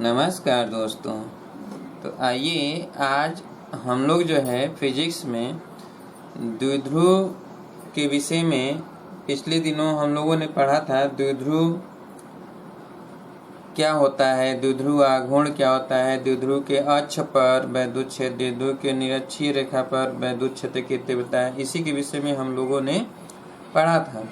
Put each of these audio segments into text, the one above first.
नमस्कार दोस्तों। तो आइए आज हम लोग जो है फिजिक्स में द्विध्रुव के विषय में पिछले दिनों हम लोगों ने पढ़ा था। द्विध्रुव क्या होता है, द्विध्रुव आघूर्ण क्या होता है, द्विध्रुव के अक्ष पर वैद्युत क्षेत्र, द्विध्रुव के निरक्षीय रेखा पर वैद्युत क्षेत्र की तीव्रता है, इसी के विषय में हम लोगों ने पढ़ा था।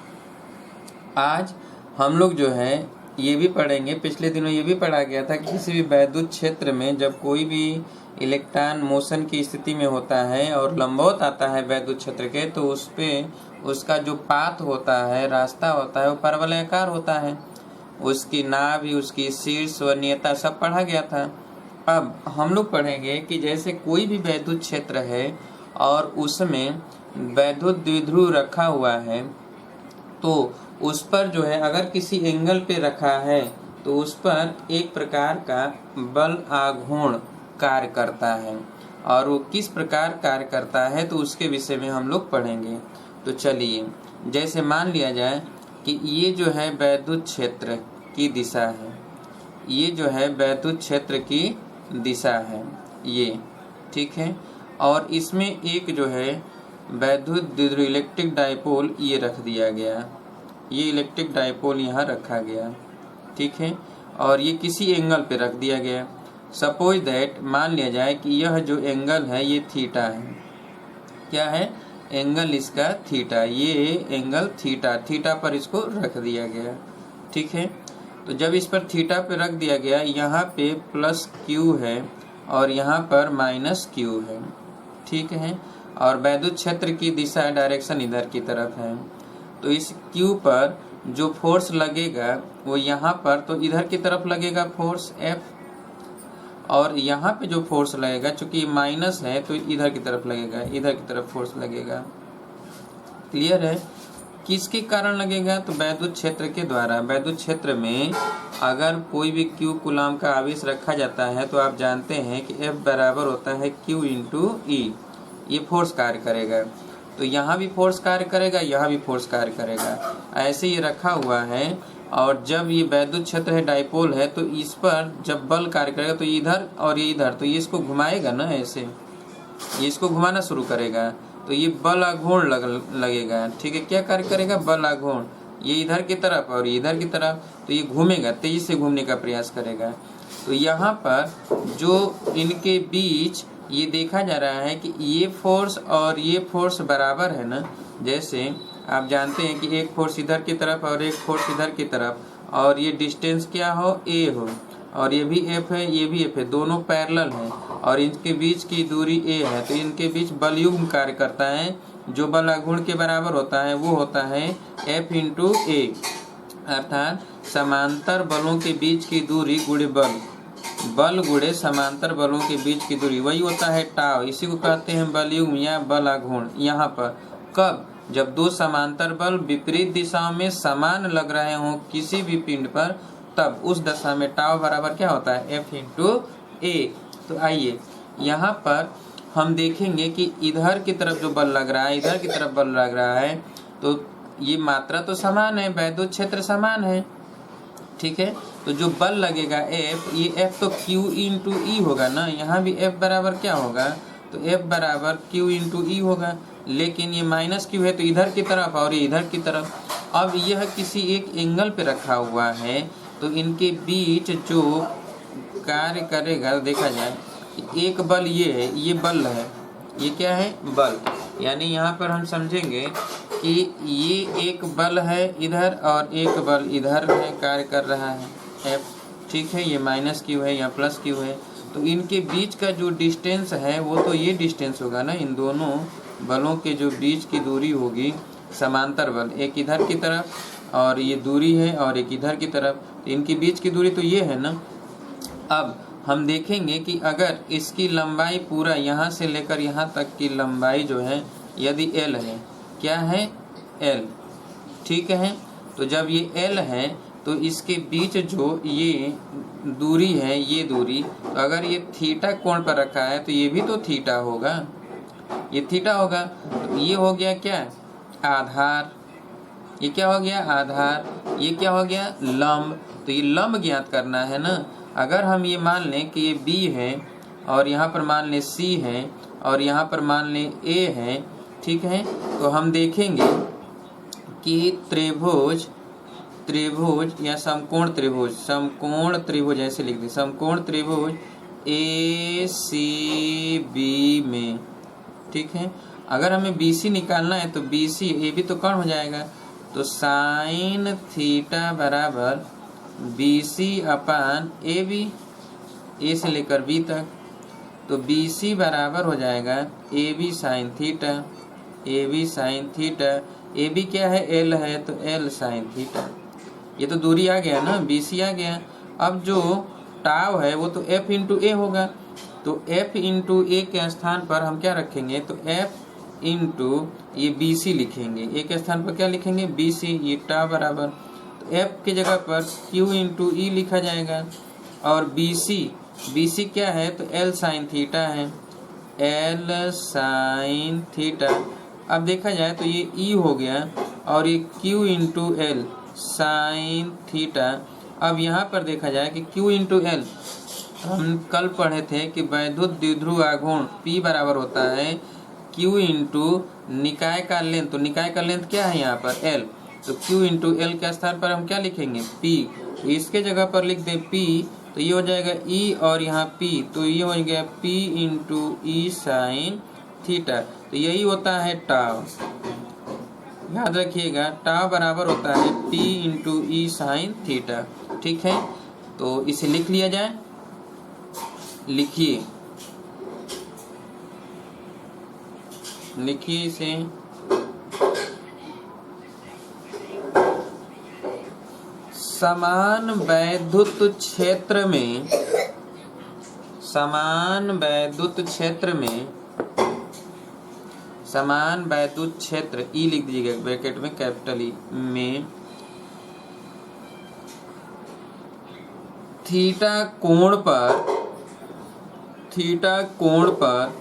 आज हम लोग जो है ये भी पढ़ेंगे। पिछले दिनों ये भी पढ़ा गया था कि किसी भी वैद्युत क्षेत्र में जब कोई भी इलेक्ट्रॉन मोशन की स्थिति में होता है और लंबवत आता है वैद्युत क्षेत्र के, तो उस पे उसका जो पाथ होता है, रास्ता होता है, वो परवलयाकार होता है। उसकी नाभि, उसकी शीर्ष, वरीयता सब पढ़ा गया था। अब हम लोग पढ़ेंगे कि जैसे कोई भी वैद्युत क्षेत्र है और उसमें वैद्युत द्विध्रुव रखा हुआ है, तो उस पर जो है अगर किसी एंगल पे रखा है तो उस पर एक प्रकार का बल आघूर्ण कार्य करता है, और वो किस प्रकार कार्य करता है तो उसके विषय में हम लोग पढ़ेंगे। तो चलिए, जैसे मान लिया जाए कि ये जो है वैद्युत क्षेत्र की दिशा है, ये जो है वैद्युत क्षेत्र की दिशा है, ये ठीक है। और इसमें एक जो है वैद्युत द्विध्रुव इलेक्ट्रिक डाइपोल ये रख दिया गया, ये इलेक्ट्रिक डाइपोल यहाँ रखा गया, ठीक है। और ये किसी एंगल पे रख दिया गया। सपोज दैट, मान लिया जाए कि यह जो एंगल है ये थीटा है। क्या है? एंगल इसका थीटा, ये एंगल थीटा, थीटा पर इसको रख दिया गया, ठीक है। तो जब इस पर थीटा पे रख दिया गया, यहाँ पे प्लस क्यू है और यहाँ पर माइनस क्यू है, ठीक है। और वैद्युत क्षेत्र की दिशा, डायरेक्शन इधर की तरफ है। तो इस Q पर जो फोर्स लगेगा वो यहाँ पर तो इधर की तरफ लगेगा फोर्स F, और यहाँ पे जो फोर्स लगेगा, चूंकि माइनस है तो इधर की तरफ लगेगा, इधर की तरफ फोर्स लगेगा। क्लियर है? किसके कारण लगेगा? तो वैद्युत क्षेत्र के द्वारा। वैद्युत क्षेत्र में अगर कोई भी Q कूलाम का आवेश रखा जाता है तो आप जानते हैं कि F बराबर होता है Q इंटू E। ये फोर्स कार्य करेगा, तो यहाँ भी फोर्स कार्य करेगा, यहाँ भी फोर्स कार्य करेगा, ऐसे ये रखा हुआ है। और जब ये वैद्युत क्षेत्र है, डाइपोल है, तो इस पर जब बल कार्य करेगा तो इधर और ये इधर, तो ये इसको घुमाएगा ना, ऐसे ये इसको घुमाना शुरू करेगा, तो ये बल आघूर्ण लगेगा, ठीक है। क्या कार्य करेगा? बल आघूर्ण, ये इधर की तरफ और ये इधर की तरफ, तो ये घूमेगा, तेजी से घूमने का प्रयास करेगा। तो यहाँ पर जो इनके बीच ये देखा जा रहा है कि ये फोर्स और ये फोर्स बराबर है ना। जैसे आप जानते हैं कि एक फोर्स इधर की तरफ और एक फोर्स इधर की तरफ, और ये डिस्टेंस क्या हो? a हो, और ये भी f है, ये भी f है, दोनों पैरेलल हैं और इनके बीच की दूरी a है, तो इनके बीच बल युग्म कार्य करता है। जो बल आघूर्ण के बराबर होता है वो होता है F इंटू a, अर्थात समांतर बलों के बीच की दूरी गुणे बल गुणे समांतर बलों के बीच की दूरी, वही होता है टाव। इसी को कहते हैं बल युग्म या बल आघूर्ण। यहाँ पर कब? जब दो समांतर बल विपरीत दिशाओं में समान लग रहे हों किसी भी पिंड पर, तब उस दशा में टाव बराबर क्या होता है? F into a। तो आइए यहाँ पर हम देखेंगे कि इधर की तरफ जो बल लग रहा है, इधर की तरफ बल लग रहा है, तो ये मात्रा तो समान है, वैद्युत क्षेत्र समान है, ठीक है। तो जो बल लगेगा F, ये F तो Q इंटू E होगा ना। यहाँ भी F बराबर क्या होगा? तो F बराबर Q इंटू E होगा, लेकिन ये माइनस Q है तो इधर की तरफ और ये इधर की तरफ। अब यह किसी एक एंगल पे रखा हुआ है, तो इनके बीच जो कार्य करेगा, देखा जाए एक बल ये है, ये बल है, ये क्या है? बल। यानी यहाँ पर हम समझेंगे कि ये एक बल है इधर और एक बल इधर है, कार्य कर रहा है F, ठीक है। ये माइनस Q है या प्लस Q है, तो इनके बीच का जो डिस्टेंस है वो तो ये डिस्टेंस होगा ना। इन दोनों बलों के जो बीच की दूरी होगी, समांतर बल, एक इधर की तरफ और ये दूरी है और एक इधर की तरफ, तो इनके बीच की दूरी तो ये है ना। अब हम देखेंगे कि अगर इसकी लंबाई पूरा यहाँ से लेकर यहाँ तक की लंबाई जो है, यदि L है, क्या है? L, ठीक है। तो जब ये L है तो इसके बीच जो ये दूरी है, ये दूरी, तो अगर ये थीटा कोण पर रखा है तो ये भी तो थीटा होगा, ये थीटा होगा। तो ये हो गया क्या? आधार। ये क्या हो गया? आधार। ये क्या हो गया? लंब। तो ये लंब ज्ञात करना है ना, अगर हम ये मान लें कि ये B है और यहाँ पर मान लें C है और यहाँ पर मान लें A है, ठीक है, तो हम देखेंगे कि त्रिभुज या समकोण त्रिभुज ऐसे लिख दें, समकोण त्रिभुज ACB में, ठीक है, अगर हमें BC निकालना है तो BC ये भी तो कर्ण हो जाएगा, तो साइन थीटा बराबर BC अपन AB, A से लेकर B तक, तो BC बराबर हो जाएगा AB साइन थीटा, AB क्या है, L है, तो L साइन थीटा। ये तो दूरी आ गया ना, BC आ गया। अब जो टाव है वो तो F इंटू A होगा, तो F इंटू A के स्थान पर हम क्या रखेंगे, तो F इंटू ये BC लिखेंगे, A के स्थान पर क्या लिखेंगे, BC, ये टाव बराबर, तो F की जगह पर Q इंटू E लिखा जाएगा, और BC क्या है, तो L साइन थीटा है, L साइन थीटा। अब देखा जाए तो ये E हो गया और ये Q into L sine theta. अब यहाँ पर देखा जाए कि Q इंटू L, हम कल पढ़े थे कि वैद्युत द्विध्रुव आघूर्ण P बराबर होता है Q इंटू निकाय का लेंथ, तो निकाय का लेंथ क्या है यहाँ पर L, तो Q इंटू L के स्थान पर हम क्या लिखेंगे, P, तो इसके जगह पर लिख दें P, तो ये हो जाएगा E और यहाँ P, तो ये हो गया P into E sine theta, तो यही होता है टाव। याद रखिएगा टाव बराबर होता है P into E sine theta, ठीक है, तो इसे लिख लिया जाए, लिखिए इसे, समान वैद्युत क्षेत्र E लिख दीजिएगा ब्रैकेट में, कैपिटल E में थीटा कोण पर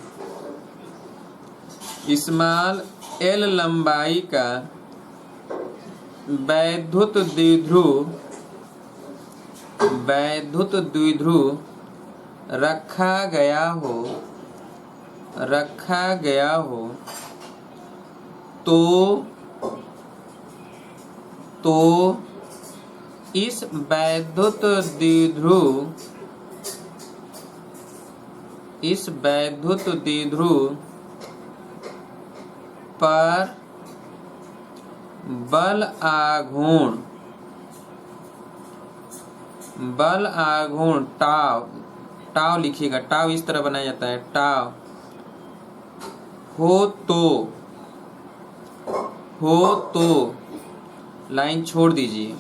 स्मॉल L लंबाई का वैद्युत द्विध्रुव रखा गया हो तो इस वैद्युत द्विध्रुव पर बल आघूर्ण टाव लिखिएगा, टाव इस तरह बनाया जाता है, टाव हो तो लाइन छोड़ दीजिए,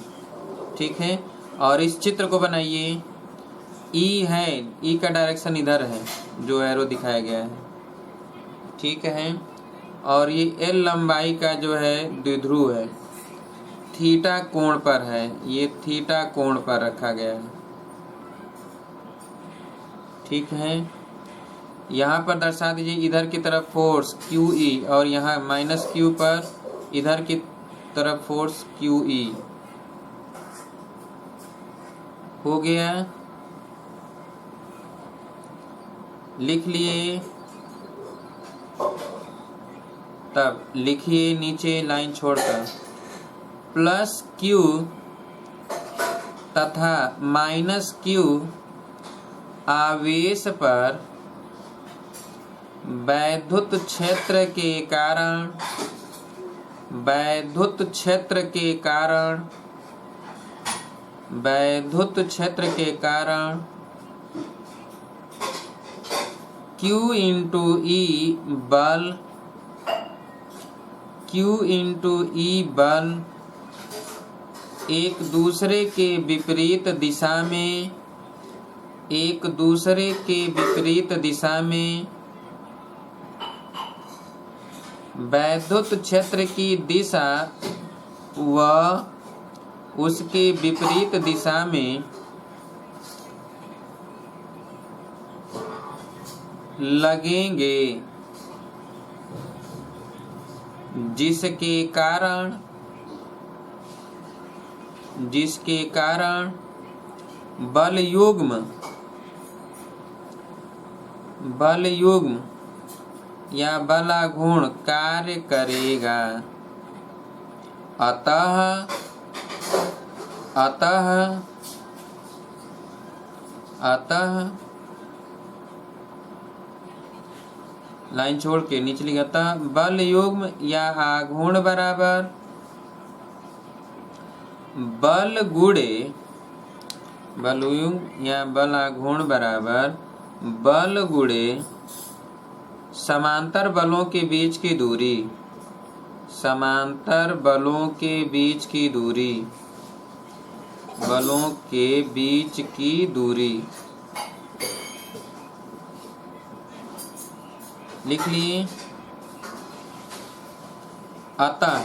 ठीक है, और इस चित्र को बनाइए। E है, E का डायरेक्शन इधर है जो एरो दिखाया गया है, ठीक है, और ये L लंबाई का जो है द्विध्रुव है, थीटा कोण पर है, ये थीटा कोण पर रखा गया है, ठीक है। यहाँ पर दर्शा दीजिए इधर की तरफ फोर्स QE और यहाँ माइनस Q पर इधर की तरफ फोर्स QE हो गया, लिख लिए, तब लिखिए नीचे लाइन छोड़कर प्लस Q तथा माइनस Q आवेश पर वैद्युत क्षेत्र के कारण Q इंटू E बल एक दूसरे के विपरीत दिशा में वैद्युत क्षेत्र की दिशा व उसके विपरीत दिशा में लगेंगे, जिसके कारण बल युग्म या बलाघूर्ण कार्य करेगा। अतः लाइन छोड़ के नीचे लिखा था, बल युग्म या आघूर्ण बराबर बल युग्म या बल आघूर्ण बराबर बल गुणे समांतर बलों के बीच की दूरी। समांतर बलों के बीच की दूरी, बलों के बीच की दूरी लिख लिए। अतः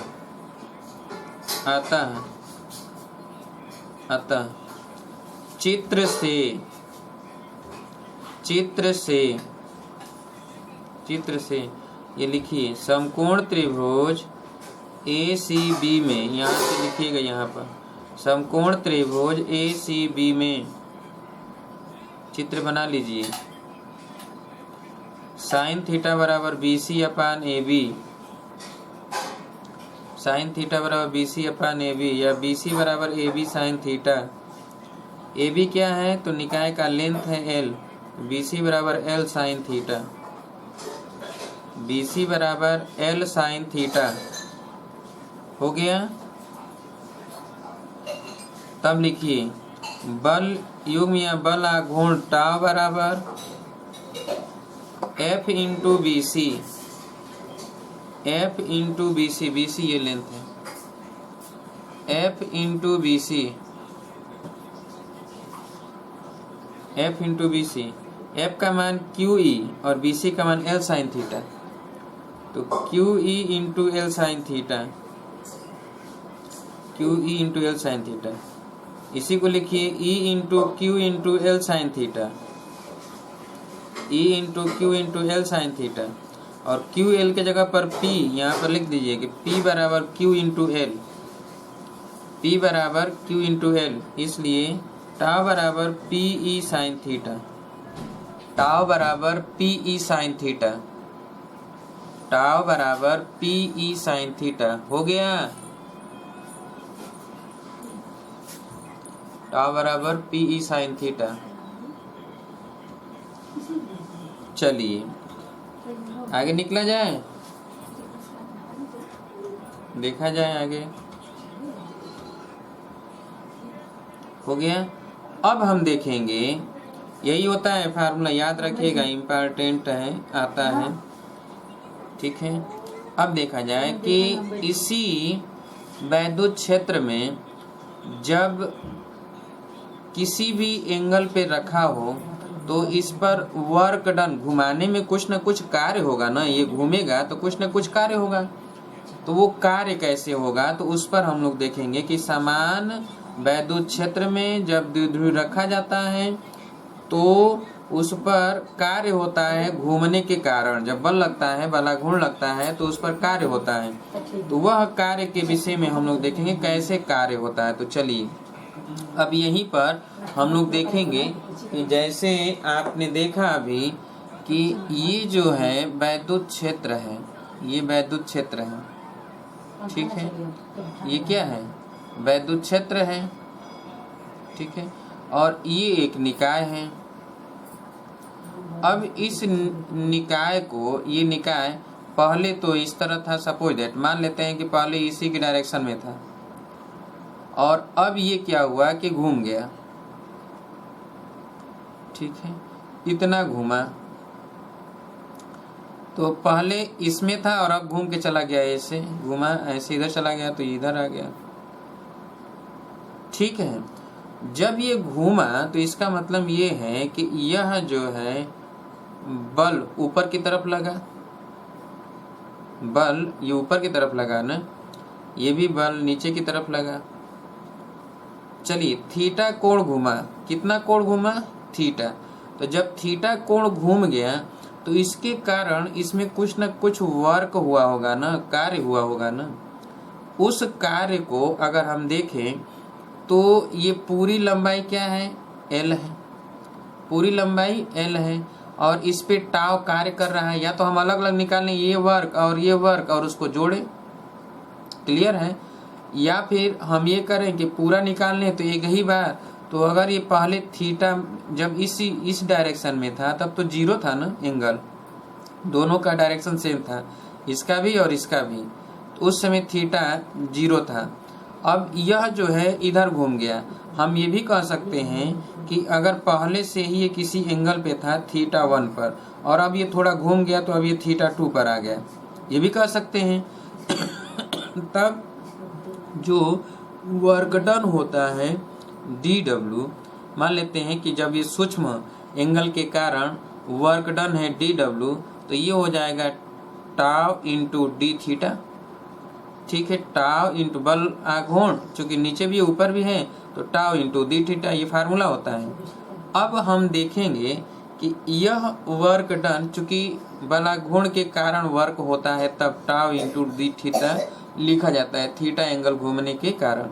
चित्र से ये लिखिए, समकोण त्रिभुज ACB में, यहाँ से लिखिएगा, यहाँ पर समकोण त्रिभुज ACB में चित्र बना लीजिए। साइन थीटा बराबर BC अपान AB, साइन थीटा बराबर BC अपान AB या BC बराबर AB साइन थीटा। AB क्या है? तो निकाय का लेंथ है L, BC बराबर L साइन थीटा, BC बराबर L साइन थीटा हो गया। तब लिखिए, बल युग्म या बल आघूर्ण टाउ बराबर F into BC, F into BC, BC ये लेंथ है, F into BC, F into BC, F का मान QE और BC का मान L साइन थीटा, तो QE into L sine theta, QE into L sine theta. इसी को लिखिए E into Q into L sine theta, E into Q into L sine theta. और QL के जगह पर P यहाँ पर लिख दीजिए कि P बराबर Q इंटू L, P बराबर Q इंटू L, इसलिए टाउ बराबर PE साइन थीटा, टाउ बराबर PE साइन थीटा, टाउ बराबर PE साइन थीटा हो गया। टाउ बराबर PE साइन थीटा। चलिए आगे निकला जाए, देखा जाए आगे। हो गया। अब हम देखेंगे, यही होता है फार्मूला, याद रखिएगा, इम्पोर्टेंट है, आता है, ठीक है। अब देखा जाए कि इसी वैद्युत क्षेत्र में जब किसी भी एंगल पे रखा हो तो इस पर वर्क डन, घुमाने में कुछ न कुछ कार्य होगा ना, ये घूमेगा तो कुछ न कुछ कार्य होगा। तो वो कार्य कैसे होगा, तो उस पर हम लोग देखेंगे कि समान वैद्युत क्षेत्र में जब द्विध्रुव रखा जाता है तो उस पर कार्य होता है घूमने के कारण। जब बल लगता है, बलाघूर्ण लगता है, तो उस पर कार्य होता है। तो वह कार्य के विषय में हम लोग देखेंगे कैसे कार्य होता है। तो चलिए अब यहीं पर हम लोग देखेंगे कि जैसे आपने देखा अभी कि ये जो है वैद्युत क्षेत्र है, ये वैद्युत क्षेत्र है, ठीक है, ये क्या है, वैद्युत क्षेत्र है, ठीक है, और ये एक निकाय है। अब इस निकाय को, ये निकाय पहले तो इस तरह था, सपोज दैट, मान लेते हैं कि पहले इसी की डायरेक्शन में था, और अब ये क्या हुआ कि घूम गया, ठीक है, इतना घूमा, तो पहले इसमें था और अब घूम के चला गया, ऐसे घूमा, ऐसे इधर चला गया तो इधर आ गया, ठीक है। जब ये घूमा तो इसका मतलब ये है कि यह जो है बल ऊपर की तरफ लगा, बल ये ऊपर की तरफ लगा ना, ये भी बल नीचे की तरफ लगा। चलिए थीटा कोण घूमा, कितना कोण घूमा, थीटा। तो जब थीटा कोण घूम गया तो इसके कारण इसमें कुछ न कुछ वर्क हुआ होगा ना, कार्य हुआ होगा ना। उस कार्य को अगर हम देखें तो ये पूरी लंबाई क्या है, L है, पूरी लंबाई L है और इस पे टाव कार्य कर रहा है। या तो हम अलग अलग निकाल लें, ये वर्क और उसको जोड़े, क्लियर है। या फिर हम ये करें कि पूरा निकाल लें तो एक ही बार। तो अगर ये पहले थीटा जब इस डायरेक्शन में था तब तो जीरो था ना एंगल, दोनों का डायरेक्शन सेम था, इसका भी और इसका भी, तो उस समय थीटा जीरो था। अब यह जो है इधर घूम गया। हम ये भी कह सकते हैं कि अगर पहले से ही ये किसी एंगल पे था थीटा 1 पर और अब ये थोड़ा घूम गया तो अब ये थीटा 2 पर आ गया, ये भी कह सकते हैं। तब जो वर्क डन होता है dw, मान लेते हैं कि जब ये सूक्ष्म एंगल के कारण वर्क डन है dw, तो ये हो जाएगा टाव इंटू डी थीटा, ठीक है। टाव इंटू बल आघूर्ण, चूंकि नीचे भी ऊपर भी है तो टाव इंटू डी थीटा, ये फार्मूला होता है। अब हम देखेंगे कि यह वर्क डन, चूंकि बलाघूर्ण के कारण वर्क होता है तब टाव इंटू डी थीटा लिखा जाता है, थीटा एंगल घूमने के कारण।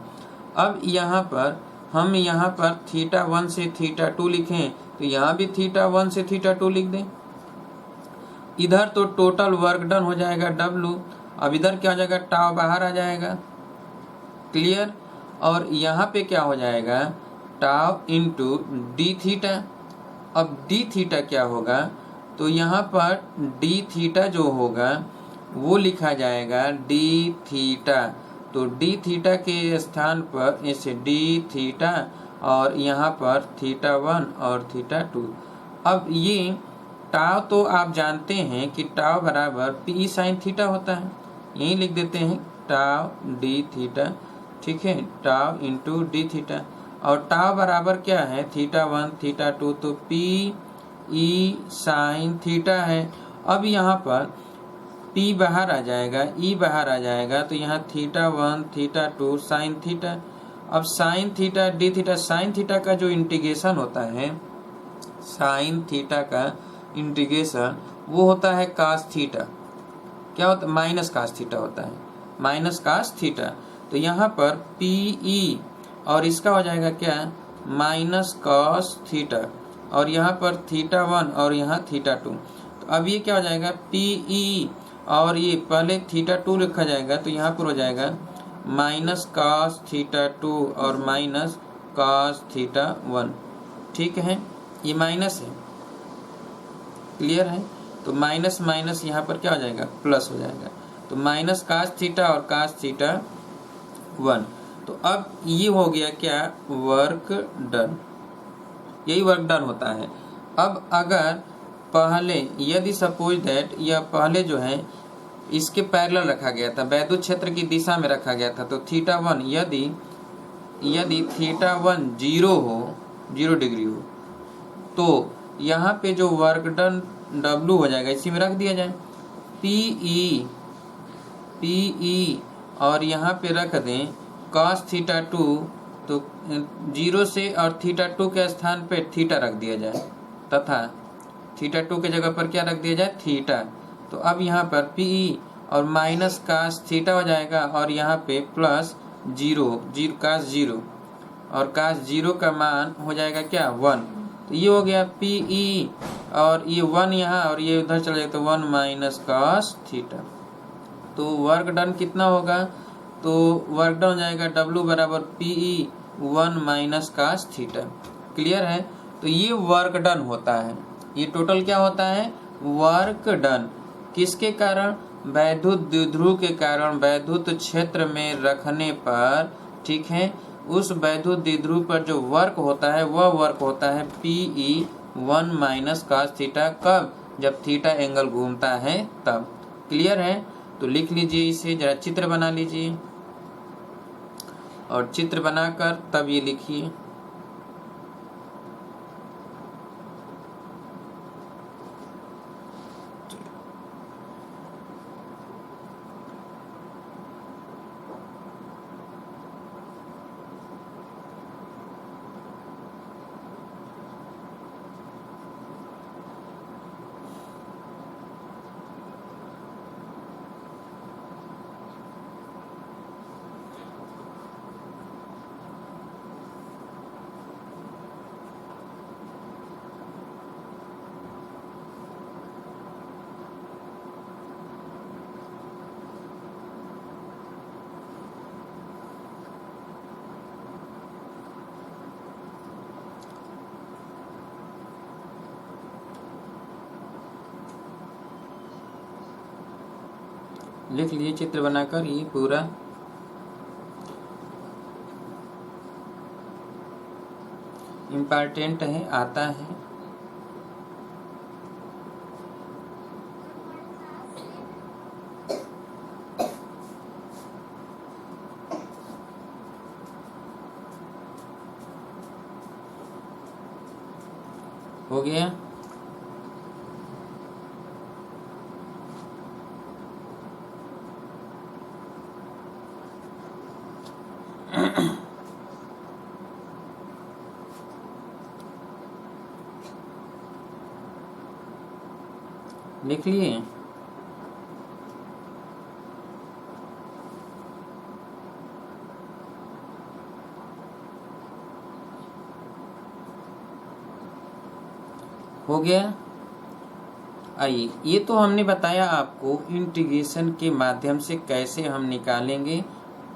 अब यहाँ पर हम यहाँ पर थीटा 1 से थीटा 2 लिखें तो यहाँ भी थीटा 1 से थीटा 2 लिख दें। इधर तो टोटल वर्क डन हो जाएगा W, अब इधर क्या हो जाएगा, टाव बाहर आ जाएगा, क्लियर। और यहाँ पे क्या हो जाएगा, टाव इंटू डी थीटा। अब डी थीटा क्या होगा, तो यहाँ पर डी थीटा जो होगा वो लिखा जाएगा डी थीटा, तो डी थीटा के स्थान पर ऐसे डी थीटा और यहाँ पर थीटा 1 और थीटा 2। अब ये टाव तो आप जानते हैं कि टाव बराबर पी साइन थीटा होता है, यही लिख देते हैं टाव डी थीटा, ठीक है, टाव इंटू डी थीटा। और टाव बराबर क्या है, थीटा 1 थीटा 2, तो पी ई साइन थीटा है। अब यहाँ पर P बाहर आ जाएगा, E बाहर आ जाएगा, तो यहाँ थीटा 1 थीटा 2 साइन थीटा। अब sine theta D theta, sine theta का जो इंटीग्रेशन होता है, साइन थीटा का इंटीग्रेशन वो होता है कास थीटा, क्या होता है, माइनस कास थीटा होता है, माइनस कास थीटा। तो यहाँ पर पी ई और इसका हो जाएगा क्या, माइनस कॉस थीटा, और यहाँ पर थीटा 1 और यहाँ थीटा 2। तो अब ये क्या हो जाएगा, पी ई और ये पहले थीटा 2 लिखा जाएगा, तो यहाँ पर हो जाएगा माइनस कॉस थीटा 2 और माइनस कॉस थीटा 1, ठीक है। ये माइनस है, क्लियर है। तो माइनस माइनस यहाँ पर क्या हो जाएगा, प्लस हो जाएगा, तो माइनस कास थीटा और कास थीटा 1। तो अब ये हो गया क्या, वर्क डन, यही वर्क डन होता है। अब अगर पहले यदि सपोज दैट यह पहले जो है इसके पैरेलल रखा गया था, वैद्युत क्षेत्र की दिशा में रखा गया था, तो थीटा 1 यदि थीटा 1 0 हो, 0 डिग्री हो, तो यहाँ पे जो वर्क डन W हो जाएगा, इसी में रख दिया जाए पी ई और यहाँ पे रख दें cos थीटा 2, तो 0 से और थीटा 2 के स्थान पे थीटा रख दिया जाए, तथा थीटा 2 के जगह पर क्या रख दिया जाए, थीटा। तो अब यहाँ पर पी ई और माइनस कास थीटा हो जाएगा और यहाँ पे प्लस 0 कास 0 और कास 0 का मान हो जाएगा क्या, 1। तो ये हो गया पी ई और ये 1 यहाँ और ये उधर चला जाएगा, तो 1 माइनस कास थीटा। तो वर्क डन कितना होगा, तो वर्क डन हो जाएगा W बराबर P E 1 minus cos theta, clear है। तो ये वर्क डन होता है, ये टोटल क्या होता है, वर्क डन, किसके कारण, वैद्युत द्विध्रुव के कारण, वैद्युत क्षेत्र में रखने पर, ठीक है, उस वैद्युत द्विध्रुव पर जो वर्क होता है वह वर्क होता है P E 1 minus cos theta, कब, जब थीटा एंगल घूमता है तब, क्लियर है। तो लिख लीजिए इसे, जरा चित्र बना लीजिए और चित्र बनाकर तब ये लिखिए। लिख लिए चित्र बनाकर, ये पूरा इम्पॉर्टेंट है, आता है। हो गया। लिख लिए। हो गया। आइए, ये तो हमने बताया आपको इंटीग्रेशन के माध्यम से कैसे हम निकालेंगे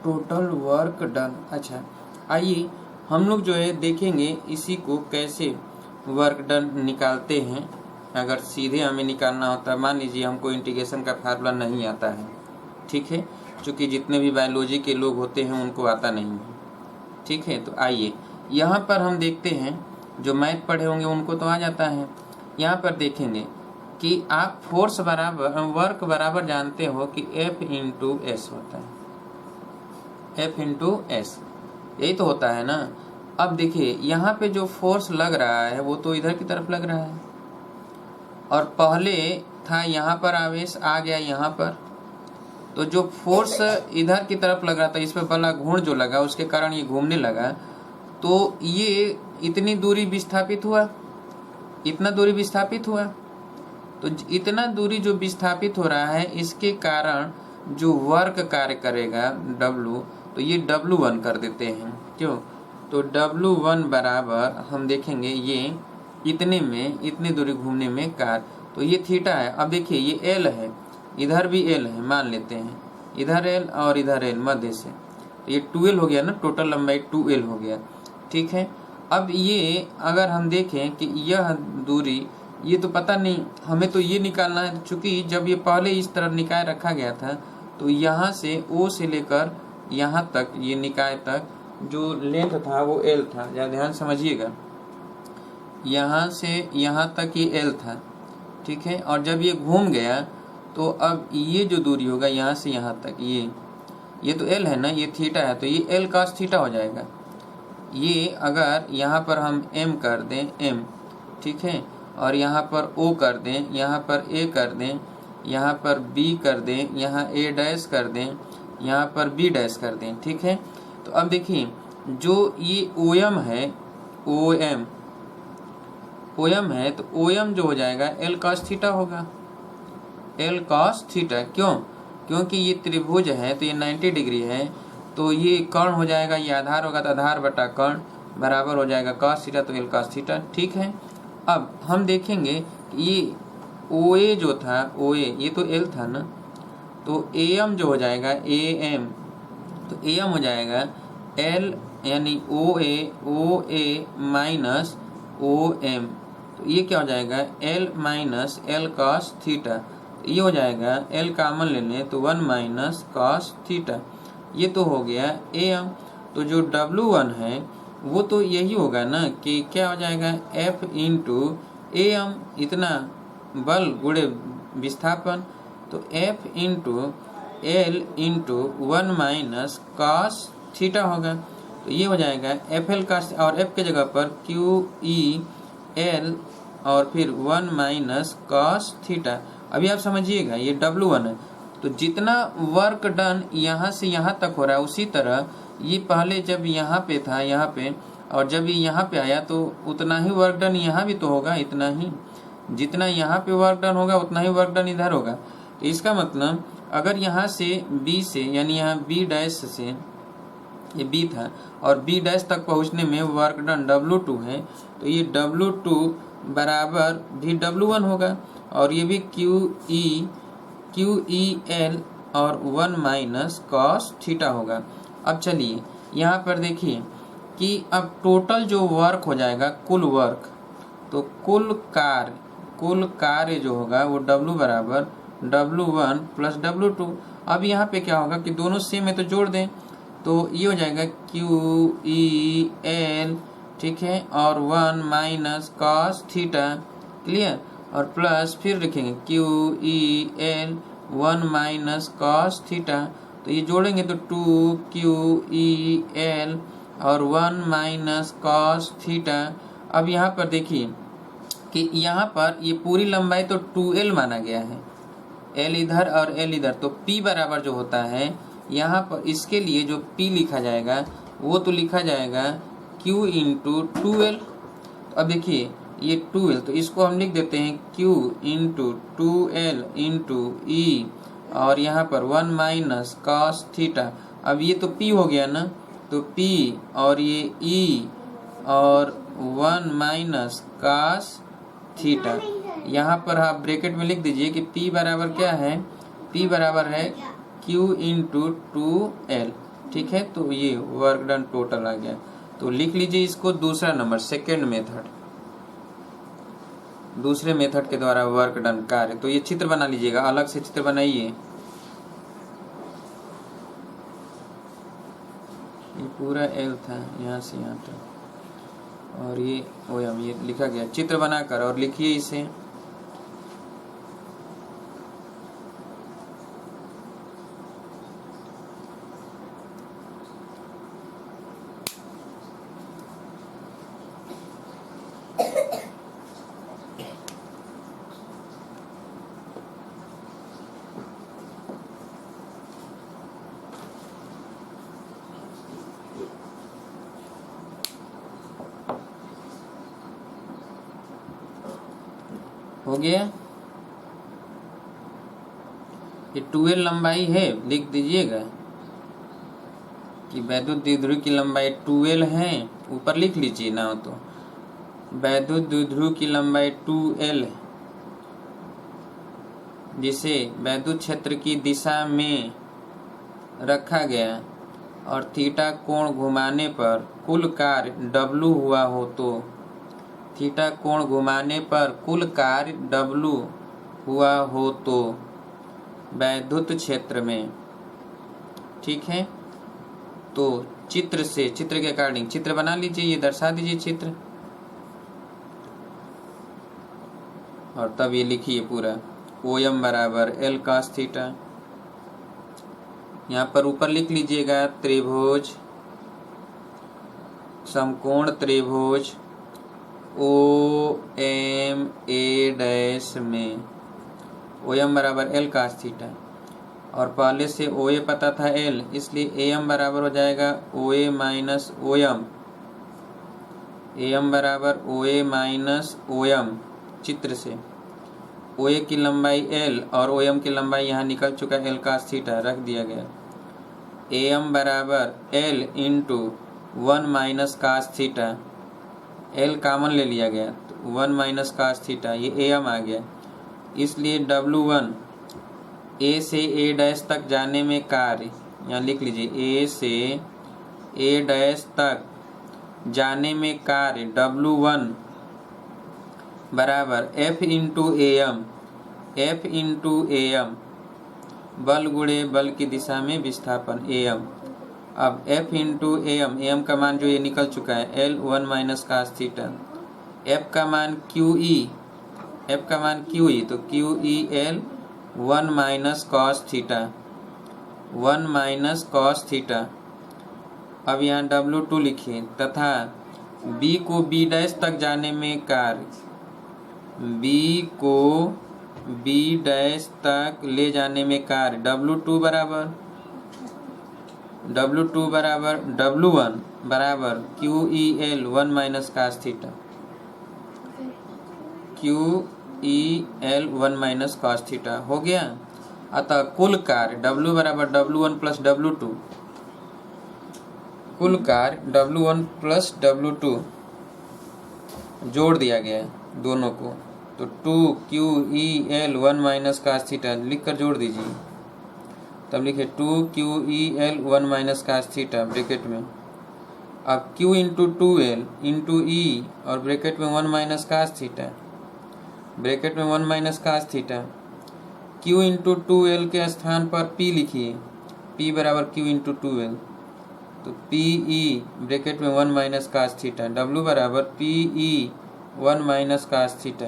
टोटल वर्क डन। अच्छा, आइए हम लोग जो है देखेंगे इसी को कैसे वर्क डन निकालते हैं। अगर सीधे हमें निकालना होता है, मान लीजिए हमको इंटीग्रेशन का फार्मूला नहीं आता है, ठीक है, क्योंकि जितने भी बायोलॉजी के लोग होते हैं उनको आता नहीं है, ठीक है। तो आइए यहाँ पर हम देखते हैं, जो मैथ पढ़े होंगे उनको तो आ जाता है। यहाँ पर देखेंगे कि आप फोर्स बराबर वर्क बराबर जानते हो कि F इंटू एस होता है, F इंटू एस, यही तो होता है ना। अब देखिए यहाँ पे जो फोर्स लग रहा है वो तो इधर की तरफ लग रहा है, और पहले था यहाँ पर आवेश आ गया यहाँ पर, तो जो फोर्स इधर की तरफ लग रहा था, इस पर बला घूर्ण जो लगा उसके कारण ये घूमने लगा, तो ये इतनी दूरी विस्थापित हुआ, इतना दूरी विस्थापित हुआ। तो इतना दूरी जो विस्थापित हो रहा है इसके कारण जो वर्क कार्य करेगा W, तो ये W1 कर देते हैं, क्यों? तो W1 बराबर हम देखेंगे ये इतने में, इतनी दूरी घूमने में कार्य, तो ये थीटा है। अब देखिए ये L है, इधर भी L है, मान लेते हैं इधर L और इधर L मध्य से, तो ये 2L हो गया ना, टोटल लंबाई 2L हो गया, ठीक है। अब ये अगर हम देखें कि यह दूरी, ये तो पता नहीं, हमें तो ये निकालना है, चूंकि जब ये पहले इस तरह निकाय रखा गया था तो यहाँ से O से लेकर यहाँ तक, ये निकाय तक जो लेंथ था वो L था, या ध्यान समझिएगा, यहाँ से यहाँ तक ये L था, ठीक है। और जब ये घूम गया तो अब ये जो दूरी होगा यहाँ से यहाँ तक, ये तो L है ना, ये थीटा है, तो ये L cos थीटा हो जाएगा। ये अगर यहाँ पर हम M कर दें, M, ठीक है, और यहाँ पर O कर दें, यहाँ पर A कर दें, यहाँ पर B कर दें, यहाँ A डैश कर दें, यहाँ पर B डैश कर दें, ठीक है। तो अब देखिए जो ये OM है, OM है, तो OM जो हो जाएगा L cos थीटा होगा, L cos थीटा। क्यों? क्योंकि ये त्रिभुज है तो ये 90 डिग्री है, तो ये कर्ण हो जाएगा, ये आधार होगा तो आधार बटा कर्ण बराबर हो जाएगा cos थीटा, तो L cos थीटा, ठीक है। अब हम देखेंगे कि ये OA जो था, OA ये तो L था ना, तो AM जो हो जाएगा AM, तो AM हो जाएगा L यानी OA माइनस OM, तो ये क्या हो जाएगा L minus L cos theta, ये हो जाएगा L कॉमन ले लें तो 1 माइनस cos थीटा, ये तो हो गया AM। तो जो W1 है वो तो यही होगा ना कि क्या हो जाएगा F इंटू AM, इतना बल गुणे विस्थापन, तो F into L into 1 minus cos theta होगा, तो ये हो जाएगा FL cos, और F के जगह पर QEL और फिर 1 माइनस cos थीटा। अभी आप समझिएगा ये W1 है, तो जितना वर्क डन यहाँ से यहाँ तक हो रहा है उसी तरह ये पहले जब यहाँ पे था, यहाँ पे, और जब ये यहाँ पे आया तो उतना ही वर्क डन यहाँ भी तो होगा, इतना ही, जितना यहाँ पे वर्क डन होगा उतना ही वर्क डन इधर होगा। तो इसका मतलब अगर यहाँ से B से, यानी यहाँ B डैश से, ये B था और B डैश तक पहुँचने में वर्क डन W2 है, तो ये W2 बराबर भी W1 होगा, और ये भी QEL और 1 माइनस cos थीटा होगा। अब चलिए यहाँ पर देखिए कि अब टोटल जो वर्क हो जाएगा, कुल वर्क, तो कुल कार्य जो होगा वो W बराबर W1 प्लस W2, अब यहाँ पे क्या होगा कि दोनों सेम है तो जोड़ दें, तो ये हो जाएगा QEL, ठीक है, और 1 माइनस कॉस थीटा, क्लियर, और प्लस फिर लिखेंगे QEL 1 माइनस कॉस थीटा, तो ये जोड़ेंगे तो 2QEL और 1 माइनस कॉस थीटा। अब यहाँ पर देखिए कि यहाँ पर ये पूरी लंबाई तो 2L माना गया है, L इधर और L इधर, तो P बराबर जो होता है यहाँ पर इसके लिए जो P लिखा जाएगा वो तो लिखा जाएगा Q इंटू 2L। तो अब देखिए ये 2L, तो इसको हम लिख देते हैं Q into 2L into E, और यहाँ पर 1 माइनस कॉस थीटा। अब ये तो P हो गया ना, तो P और ये E और 1 माइनस कॉस थीटा। यहाँ पर आप ब्रैकेट में लिख दीजिए कि P बराबर क्या है, P बराबर है Q इंटू 2L, ठीक है। तो ये वर्क डन टोटल आ गया। तो लिख लीजिए इसको दूसरा नंबर, सेकेंड मेथड, दूसरे मेथड के द्वारा वर्क डन कार्य। तो ये चित्र बना लीजिएगा, अलग से चित्र बनाइए। ये पूरा L था यहाँ से यहाँ तक, और ये OM ये लिखा गया चित्र बनाकर, और लिखिए इसे। हो गया, ये 2L लंबाई है, लिख दीजिएगा कि वैद्युत द्विध्रुव की लंबाई 2L है, ऊपर लिख लीजिए ना, तो वैद्युत द्विध्रुव की लंबाई 2L है, जिसे वैद्युत क्षेत्र की दिशा में रखा गया और थीटा कोण घुमाने पर कुल कार्य W हुआ हो, तो थीटा कोण घुमाने पर कुल कार्य W हुआ हो तो वैद्युत क्षेत्र में, ठीक है। तो चित्र से, चित्र के अकॉर्डिंग चित्र बना लीजिए, ये दर्शा दीजिए चित्र, और तब ये लिखिए पूरा OM बराबर L cos थीटा। यहाँ पर ऊपर लिख लीजिएगा त्रिभुज, समकोण त्रिभुज OMA डैश में OM बराबर L cos थीटा, और पहले से OA पता था L, इसलिए AM बराबर हो जाएगा OA माइनस OM, AM बराबर OA माइनस OM। चित्र से OA की लंबाई L और OM की लंबाई यहाँ निकल चुका L cos थीटा, रख दिया गया। AM बराबर L into 1 minus cos theta, L common ले लिया गया तो 1 माइनस cos थीटा, ये AM आ गया। इसलिए W1 A से A डैश तक जाने में कार्य, यहाँ लिख लीजिए A से A डैश तक जाने में कार्य W1 बराबर F into AM, F into AM, बल गुणे बल की दिशा में विस्थापन AM। अब F इंटू AM, AM का मान जो ये निकल चुका है L 1 minus cos theta, F का मान QE, F का मान QE, तो QEL 1 minus cos theta, 1 minus cos theta. अब यहाँ W2 लिखिए, तथा B को B डैश तक जाने में कार्य, B को B डैश तक ले जाने में कार्य W2 बराबर W1 बराबर QEL 1 minus cos theta, QEL 1 minus cos theta हो गया। अतः कुल कार्य W बराबर W1 प्लस W2, कुल कार्य W1 प्लस W2 जोड़ दिया गया है दोनों को, तो 2QEL 1 माइनस cos थीटा लिख कर जोड़ दीजिए। तब लिखे 2QEL 1 minus cos theta bracket में, अब Q into 2L into E और ब्रैकेट में 1 माइनस cos थीटा, ब्रैकेट में 1 minus cos theta, Q into 2L के स्थान पर P लिखिए, P बराबर Q इंटू 2L, तो PE ब्रैकेट में 1 माइनस कास थीटा, W बराबर PE 1 minus cos theta,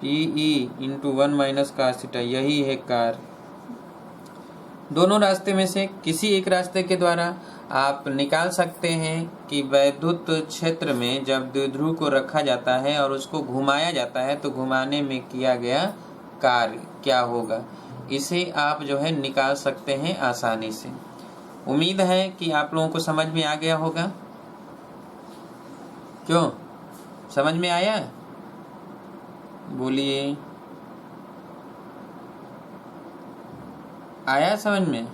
PE into 1 minus cos theta, यही है कार्य। दोनों रास्ते में से किसी एक रास्ते के द्वारा आप निकाल सकते हैं कि वैद्युत क्षेत्र में जब द्विध्रुव को रखा जाता है और उसको घुमाया जाता है तो घुमाने में किया गया कार्य क्या होगा। इसे आप जो है निकाल सकते हैं आसानी से। उम्मीद है कि आप लोगों को समझ में आ गया होगा। क्यों, समझ में आया? बोलिए, आया समझ में?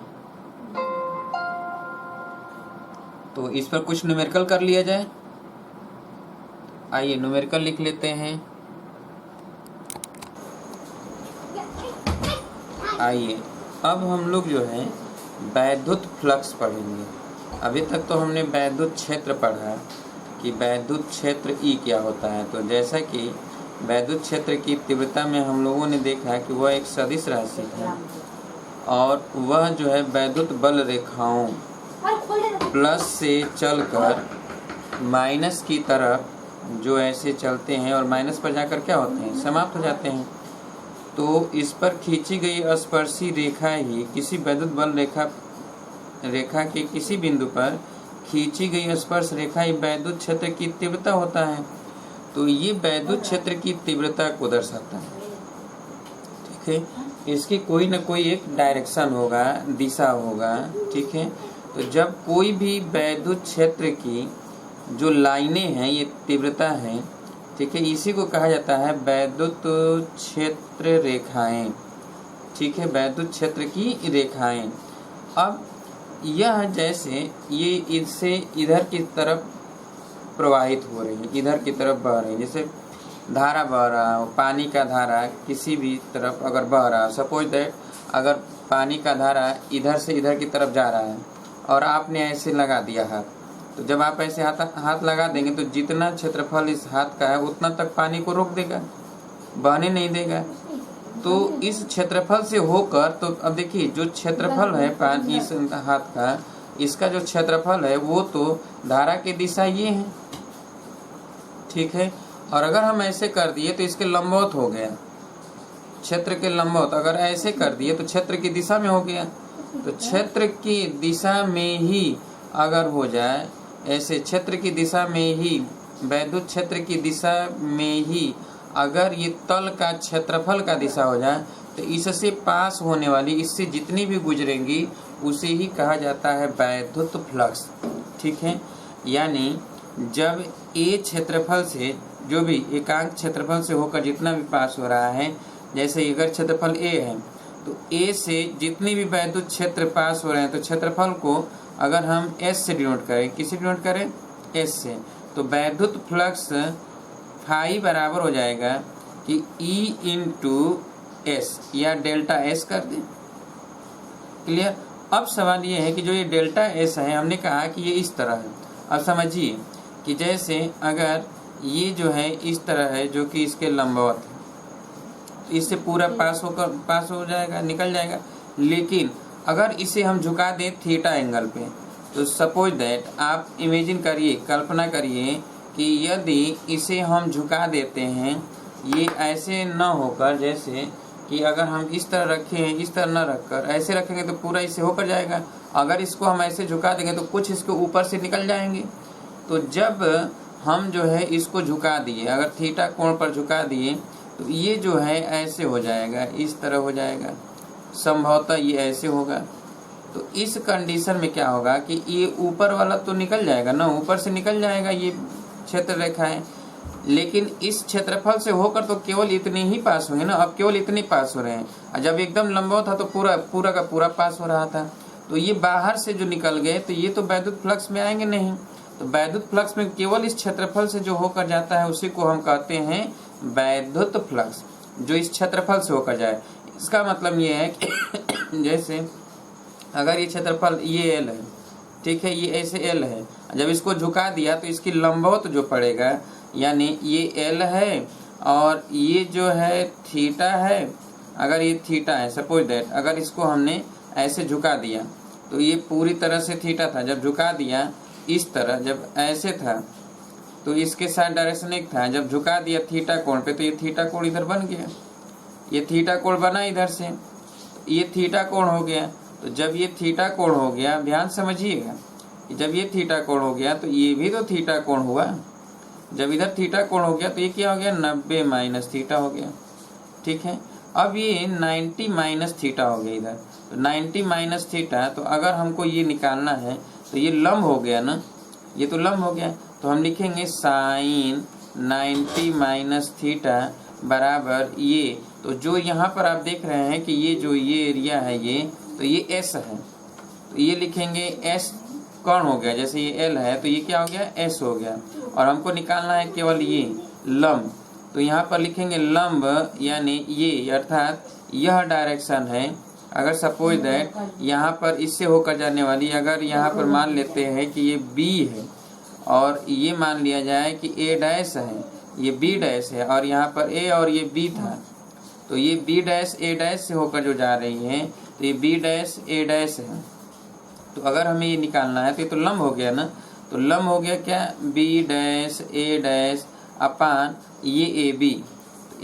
तो इस पर कुछ न्यूमेरिकल कर लिया जाए। आइए न्यूमेरिकल लिख लेते हैं। आइए अब हम लोग जो है वैद्युत फ्लक्स पढ़ेंगे। अभी तक तो हमने वैद्युत क्षेत्र पढ़ा कि वैद्युत क्षेत्र E क्या होता है। तो जैसा कि वैद्युत क्षेत्र की तीव्रता में हम लोगों ने देखा कि वह एक सदिश राशि है और वह जो है वैद्युत बल रेखाओं प्लस से चलकर माइनस की तरफ जो ऐसे चलते हैं और माइनस पर जाकर क्या होते हैं, समाप्त हो जाते हैं। तो इस पर खींची गई स्पर्शी रेखा ही किसी वैद्युत बल रेखा के किसी बिंदु पर खींची गई स्पर्श रेखा ही वैद्युत क्षेत्र की तीव्रता होता है। तो ये वैद्युत क्षेत्र की तीव्रता को दर्शाता है। ठीक है, इसकी कोई न कोई एक डायरेक्शन होगा, दिशा होगा। ठीक है, तो जब कोई भी वैद्युत क्षेत्र की जो लाइनें हैं ये तीव्रता है, ठीक है, इसी को कहा जाता है वैद्युत क्षेत्र रेखाएं। ठीक है, वैद्युत क्षेत्र की रेखाएं। अब यह जैसे ये इससे इधर की तरफ प्रवाहित हो रही है, इधर की तरफ बह रही है, जैसे धारा बह रहा हो, पानी का धारा किसी भी तरफ अगर बह रहा है, सपोज दैट अगर पानी का धारा इधर से इधर की तरफ जा रहा है और आपने ऐसे लगा दिया हाथ, तो जब आप ऐसे हाथ लगा देंगे तो जितना क्षेत्रफल इस हाथ का है उतना तक पानी को रोक देगा, बहने नहीं देगा। तो इस क्षेत्रफल से होकर, तो अब देखिए जो क्षेत्रफल है पानी इस हाथ का, इसका जो क्षेत्रफल है वो तो धारा की दिशा ये है। ठीक है, और अगर हम ऐसे कर दिए तो इसके लंबवत हो गया, क्षेत्र के लंबवत अगर ऐसे कर दिए तो क्षेत्र की दिशा में हो गया। तो क्षेत्र की दिशा में ही अगर हो जाए, ऐसे क्षेत्र की दिशा में ही, वैद्युत क्षेत्र की दिशा में ही अगर ये तल का क्षेत्रफल का दिशा हो जाए तो इससे पास होने वाली, इससे जितनी भी गुजरेंगी उसे ही कहा जाता है वैद्युत फ्लक्स। ठीक है, यानी जब ए क्षेत्रफल से, जो भी एकांक क्षेत्रफल से होकर जितना भी पास हो रहा है, जैसे अगर क्षेत्रफल ए है तो ए से जितनी भी वैद्युत क्षेत्र पास हो रहे हैं तो क्षेत्रफल को अगर हम एस से डिनोट करें, किसी डिनोट करें, एस से, तो वैद्युत फ्लक्स फाई बराबर हो जाएगा कि ई इंटू एस या डेल्टा एस कर दें। क्लियर? अब सवाल ये है कि जो ये डेल्टा एस है, हमने कहा कि ये इस तरह है। अब समझिए कि जैसे अगर ये जो है इस तरह है, जो कि इसके लंबवत है, तो इससे पूरा पास हो जाएगा, निकल जाएगा। लेकिन अगर इसे हम झुका दें थीटा एंगल पे, तो सपोज दैट आप इमेजिन करिए, कल्पना करिए कि यदि इसे हम झुका देते हैं, ये ऐसे न होकर, जैसे कि अगर हम इस तरह रखें, इस तरह न रखकर ऐसे रखेंगे तो पूरा इससे होकर जाएगा। अगर इसको हम ऐसे झुका देंगे तो कुछ इसके ऊपर से निकल जाएंगे। तो जब हम जो है इसको झुका दिए, अगर थीटा कोण पर झुका दिए, तो ये जो है ऐसे हो जाएगा, इस तरह हो जाएगा, संभवतः ये ऐसे होगा। तो इस कंडीशन में क्या होगा कि ये ऊपर वाला तो निकल जाएगा ना, ऊपर से निकल जाएगा ये क्षेत्र रेखा है, लेकिन इस क्षेत्रफल से होकर तो केवल इतनी ही पास होंगे ना। अब केवल इतनी पास हो रहे हैं, और जब एकदम लंबा था तो पूरा का पूरा पास हो रहा था। तो ये बाहर से जो निकल गए तो ये तो वैद्युत फ्लक्स में आएंगे नहीं। तो वैद्युत फ्लक्स में केवल इस क्षेत्रफल से जो होकर जाता है उसी को हम कहते हैं वैद्युत फ्लक्स, जो इस क्षेत्रफल से होकर जाए। इसका मतलब ये है कि जैसे अगर ये क्षेत्रफल ये एल है, ठीक है, ये ऐसे एल है, जब इसको झुका दिया तो इसकी लंबवत जो पड़ेगा, यानी ये एल है और ये जो है थीटा है अगर ये थीटा है, सपोज दैट अगर इसको हमने ऐसे झुका दिया तो ये पूरी तरह से थीटा था। जब झुका दिया इस तरह, जब ऐसे था तो इसके साथ डायरेक्शन एक था। जब झुका दिया थीटा कोण पे तो ये थीटा कोण इधर बन गया, ये थीटा कोण बना इधर से, ये थीटा कोण हो गया। तो जब ये थीटा कोण हो गया, ध्यान समझिएगा, जब ये थीटा कोण हो गया तो ये भी तो थीटा कोण हुआ। जब इधर थीटा कोण हो गया तो ये क्या हो गया, 90 माइनस थीटा हो गया। ठीक है, अब ये 90 माइनस थीटा हो गया इधर, तो 90 माइनस थीटा। तो अगर हमको ये निकालना है तो ये लंब हो गया ना, ये तो लंब हो गया। तो हम लिखेंगे साइन 90 माइनस थीटा बराबर ये। तो जो यहाँ पर आप देख रहे हैं कि ये जो ये एरिया है ये, तो ये एस है, तो ये लिखेंगे एस कौन हो गया, जैसे ये एल है तो ये क्या हो गया, एस हो गया। और हमको निकालना है केवल ये लंब, तो यहाँ पर लिखेंगे लंब यानी ये, अर्थात यह डायरेक्शन है। अगर सपोज दैट यहाँ पर इससे होकर जाने वाली, अगर यहाँ पर मान लेते हैं कि ये बी है और ये मान लिया जाए कि ए डैश है, ये बी डैश है, और यहाँ पर ए और ये बी था, तो ये बी डैश ए डैश से होकर जो जा रही है तो ये बी डैश ए डैश है। तो अगर हमें ये निकालना है तो ये तो लंब हो गया ना, तो लंब हो गया क्या, बी डैश ए डैश अपान ये ए बी।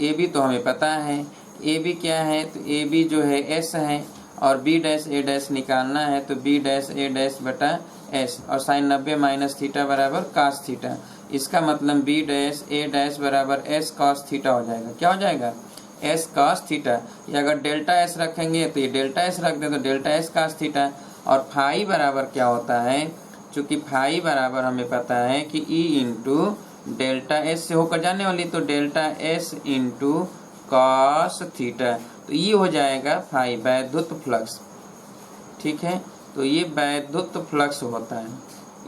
ए बी तो हमें पता है, ए बी क्या है, तो ए बी जो है एस है, और बी डैश ए डैश निकालना है तो बी डैश ए डैश बटा एस, और साइन 90 माइनस थीटा बराबर कास थीटा। इसका मतलब बी डैश ए डैश बराबर एस कॉस थीटा हो जाएगा। क्या हो जाएगा, एस कॉस थीटा। या अगर डेल्टा एस रखेंगे तो ये डेल्टा एस रख दे तो डेल्टा एस कॉस थीटा। और फाई बराबर क्या होता है, चूंकि फाई बराबर हमें पता है कि ई इंटू डेल्टा एस से होकर जाने वाली, तो delta S into cos theta. तो ये हो जाएगा फाई वैद्युत फ्लक्स। ठीक है, तो ये वैद्युत फ्लक्स होता है,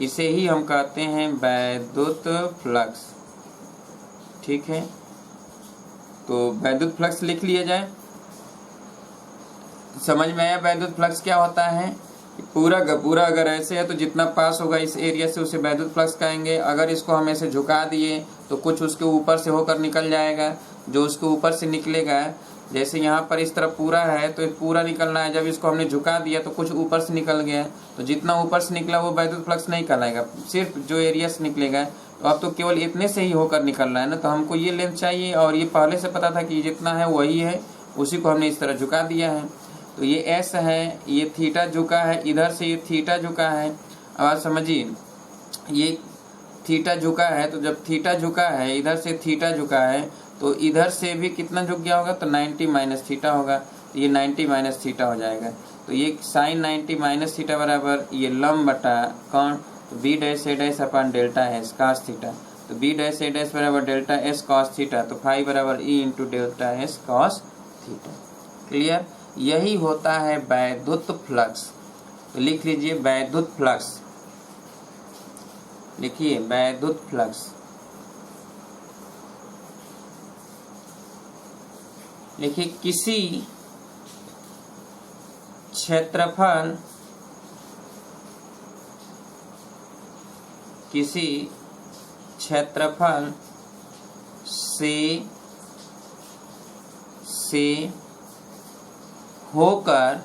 इसे ही हम कहते हैं वैद्युत फ्लक्स। ठीक है, तो वैद्युत फ्लक्स लिख लिया जाए। समझ में आया वैद्युत फ्लक्स क्या होता है। पूरा का पूरा अगर ऐसे है तो जितना पास होगा इस एरिया से उसे वैद्युत फ्लक्स कहेंगे। अगर इसको हम ऐसे झुका दिए तो कुछ उसके ऊपर से होकर निकल जाएगा, जो उसके ऊपर से निकलेगा, जैसे यहाँ पर इस तरफ पूरा है तो पूरा निकलना है, जब इसको हमने झुका दिया तो कुछ ऊपर से निकल गया, तो जितना ऊपर से निकला वो वैद्युत फ्लक्स नहीं कहलाएगा, सिर्फ जो एरिया से निकलेगा। तो अब तो केवल इतने से ही होकर निकल रहा है ना, तो हमको ये लेंथ चाहिए, और ये पहले से पता था कि जितना है वही है, उसी को हमने इस तरह झुका दिया है। तो ये एस है, ये थीटा झुका है, इधर से ये थीटा झुका है। अब आप समझिए, ये थीटा झुका है, तो जब थीटा झुका है, इधर से थीटा झुका है, तो इधर से भी कितना झुक गया होगा, तो 90 माइनस थीटा होगा, तो ये 90 माइनस थीटा हो जाएगा। तो ये साइन 90 माइनस थीटा बराबर ये लंब बटा कौन, तो B dash A dash upon delta S cos theta. तो बी डैश ए डैश बराबर डेल्टा एस कॉस थीटा, तो फाई बराबर E into delta S cos theta. Clear, यही होता है वैद्युत फ्लक्स। तो लिख लीजिए वैद्युत फ्लक्स, लिखिए वैद्युत फ्लक्स। लिखिए किसी क्षेत्रफल से होकर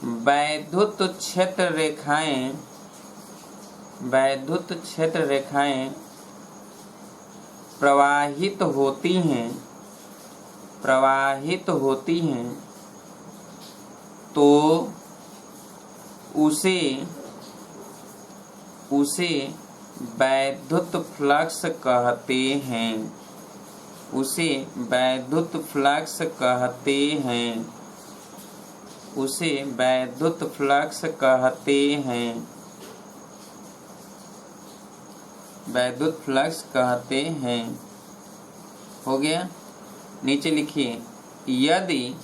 वैद्युत क्षेत्र रेखाएं प्रवाहित होती हैं तो उसे वैद्युत फ्लक्स कहते हैं। उसे वैद्युत फ्लक्स कहते हैं। वैद्युत फ्लक्स कहते हैं। हो गया। नीचे लिखिए, यदि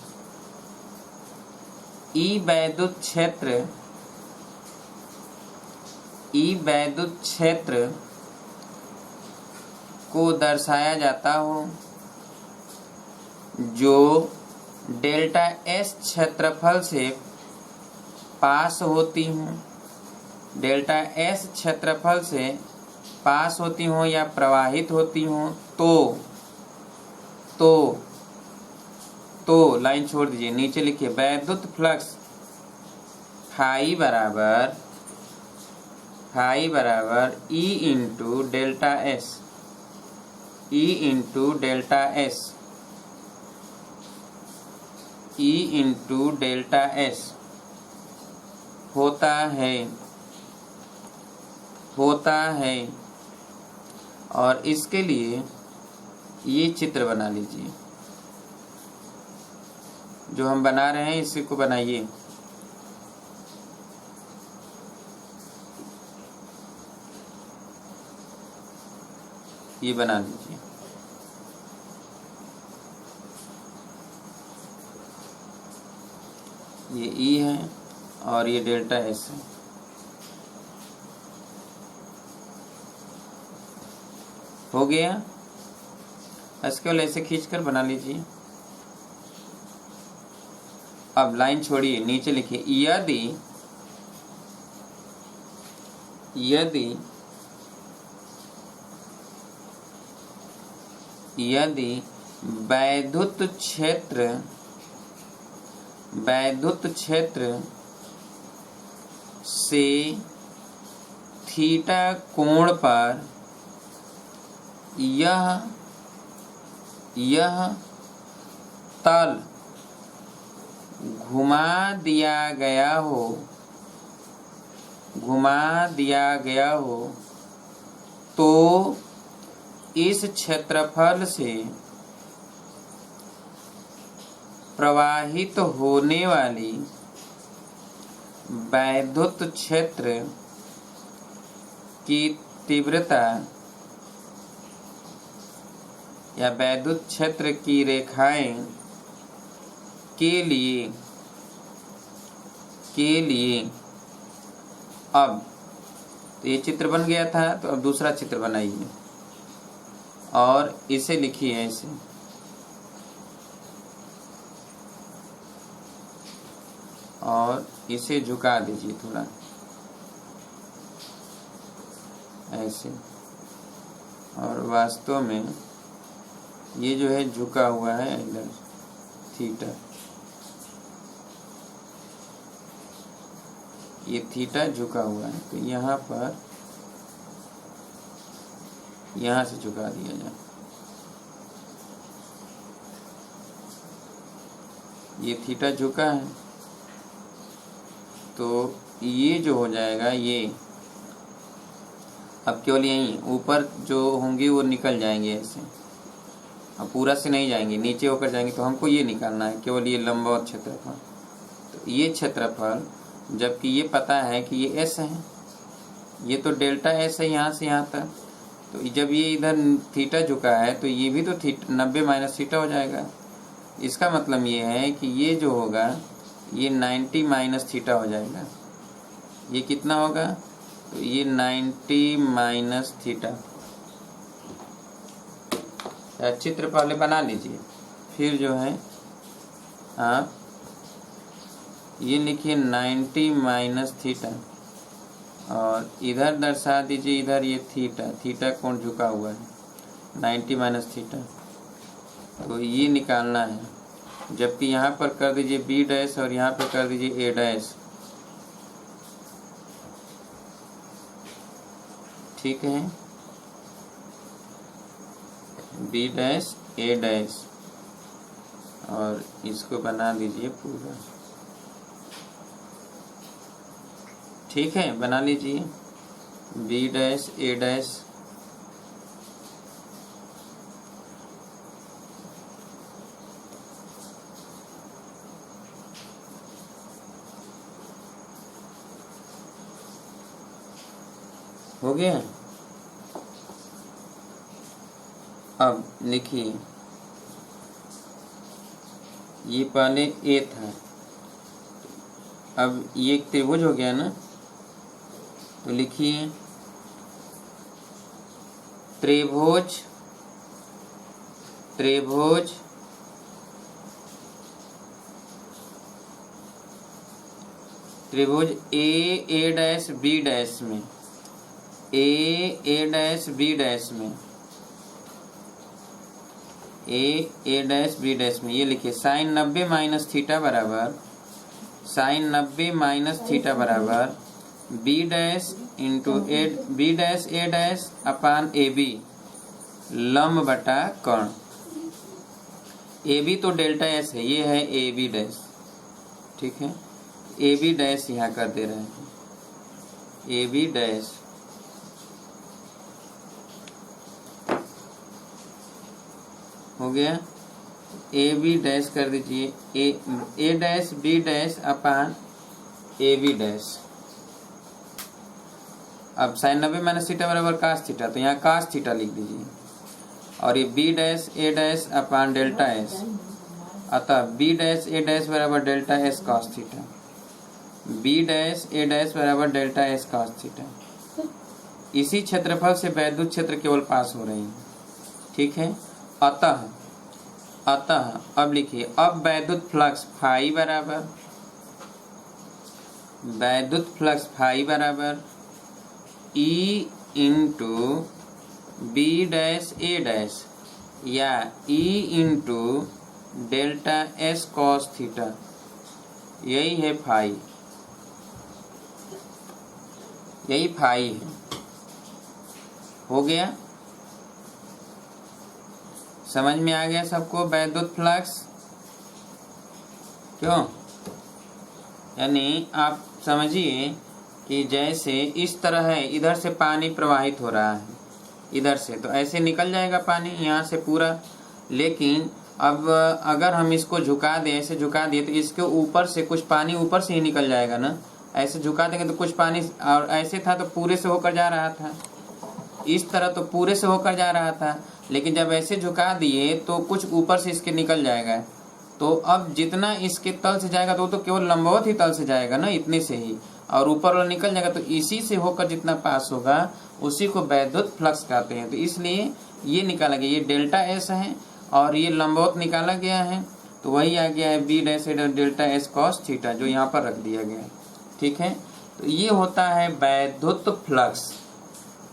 ई वैद्युत क्षेत्र को दर्शाया जाता हो जो डेल्टा एस क्षेत्रफल से पास होती हूँ, डेल्टा एस क्षेत्रफल से पास होती हूँ या प्रवाहित होती हूँ, तो तो लाइन छोड़ दीजिए, नीचे लिखिए वैद्युत फ्लक्स फाई बराबर E into delta S, E into delta S, E into delta S होता है। और इसके लिए ये चित्र बना लीजिए, जो हम बना रहे हैं इसी को बनाइए। ये बना लीजिए। ये ई है और ये डेल्टा एस है। हो गया। इसके वाले ऐसे खींचकर बना लीजिए। अब लाइन छोड़िए, नीचे लिखिए यदि वैद्युत क्षेत्र से थीटा कोण पर यह तल घुमा दिया गया हो तो इस क्षेत्रफल से प्रवाहित होने वाली वैद्युत क्षेत्र की तीव्रता या वैद्युत क्षेत्र की रेखाएं के लिए अब तो ये चित्र बन गया था, तो अब दूसरा चित्र बनाइए और इसे लिखिए ऐसे। और इसे झुका दीजिए थोड़ा ऐसे। और वास्तव में ये जो है झुका हुआ है इधर थीटा, ये थीटा झुका हुआ है, तो यहाँ पर यहाँ से झुका दिया जाए। ये थीटा झुका है तो ये जो हो जाएगा, ये अब केवल यहीं ऊपर जो होंगे वो निकल जाएंगे ऐसे, अब पूरा से नहीं जाएंगे, नीचे होकर जाएंगे। तो हमको ये निकालना है केवल ये लंबवत क्षेत्रफल। तो ये क्षेत्रफल, जबकि ये पता है कि ये एस है, ये तो डेल्टा एस है यहाँ से यहाँ तक, तो जब ये इधर थीटा झुका है तो ये भी तो थीटा 90 माइनस थीटा हो जाएगा। इसका मतलब ये है कि ये जो होगा ये 90 माइनस थीटा हो जाएगा। ये कितना होगा? तो ये 90 माइनस थीटा। चित्र पहले बना लीजिए, फिर जो है आप ये लिखिए 90 माइनस थीटा और इधर दर्शा दीजिए, इधर ये थीटा कोण झुका हुआ है 90 माइनस थीटा, तो ये निकालना है। जबकि यहाँ पर कर दीजिए बी डैश और यहाँ पर कर दीजिए ए डैश। ठीक है, बी डैश ए डैश और इसको बना दीजिए पूरा। ठीक है, बना लीजिए बी डैश ए डैश। हो गया। अब लिखिए, ये पहले ए था, अब ये एक त्रिभुज हो गया ना, तो लिखिए त्रिभुज त्रिभुज त्रिभुज ए डैश बी डैश में, ए डैश बी डैश में, ए डैश बी डैश में ये लिखिए साइन 90 माइनस थीटा बराबर साइन 90 माइनस थीटा बराबर B dash into B dash A dash upon A B लंब बटा कर्ण। ए बी तो डेल्टा एस है, ये है ए बी डैश, ठीक है। ए बी डैश यहाँ कर दे रहे हैं, ए बी डैश हो गया। ए बी डैश कर दीजिए, A dash B dash upon A B dash. अब साइन 90 माइनस थीटा बराबर कास थीटा, तो यहाँ कास थीटा लिख दीजिए और ये बी डैश ए डैश अपान डेल्टा एस, अतः बी डैश ए डैश बराबर delta S cos theta, B dash A dash बराबर डेल्टा एस कॉस थीटा। इसी क्षेत्रफल से वैद्युत क्षेत्र केवल पास हो रही है, ठीक है। अतः अब लिखिए, अब वैद्युत फ्लक्स फाई बराबर E into B dash A dash या E into delta S cos theta, यही है फाई, यही फाई है। हो गया, समझ में आ गया सबको वैद्युत फ्लक्स? क्यों? यानी आप समझिए कि जैसे इस तरह है, इधर से पानी प्रवाहित हो रहा है, इधर से तो ऐसे निकल जाएगा पानी यहाँ से पूरा, लेकिन अब अगर हम इसको झुका दें, ऐसे झुका दिए तो इसके ऊपर से कुछ पानी ऊपर से ही निकल जाएगा ना। ऐसे झुका देंगे तो कुछ पानी, और ऐसे था तो पूरे से होकर जा रहा था, इस तरह तो पूरे से होकर जा रहा था, लेकिन जब ऐसे झुका दिए तो कुछ ऊपर से इसके निकल जाएगा। तो अब जितना इसके तल से जाएगा तो केवल लंबवत ही तल से जाएगा ना, इतने से ही, और ऊपर वाला निकल जाएगा। तो इसी से होकर जितना पास होगा उसी को वैद्युत फ्लक्स कहते हैं। तो इसलिए ये निकाला गया, ये डेल्टा एस है और ये लंबवत निकाला गया है, तो वही आ गया है B dash delta S cos theta, जो यहाँ पर रख दिया गया है, ठीक है। तो ये होता है वैद्युत फ्लक्स।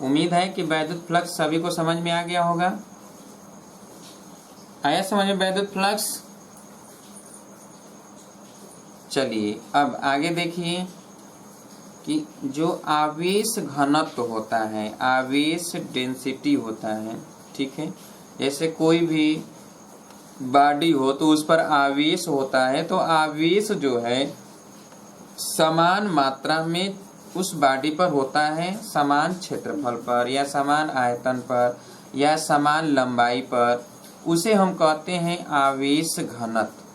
उम्मीद है कि वैद्युत फ्लक्स सभी को समझ में आ गया होगा। आया समझ में वैद्युत फ्लक्स? चलिए अब आगे देखिए कि जो आवेश घनत्व होता है, आवेश डेंसिटी होता है, ठीक है। जैसे कोई भी बॉडी हो तो उस पर आवेश होता है, तो आवेश जो है समान मात्रा में उस बॉडी पर होता है, समान क्षेत्रफल पर या समान आयतन पर या समान लंबाई पर, उसे हम कहते हैं आवेश घनत्व।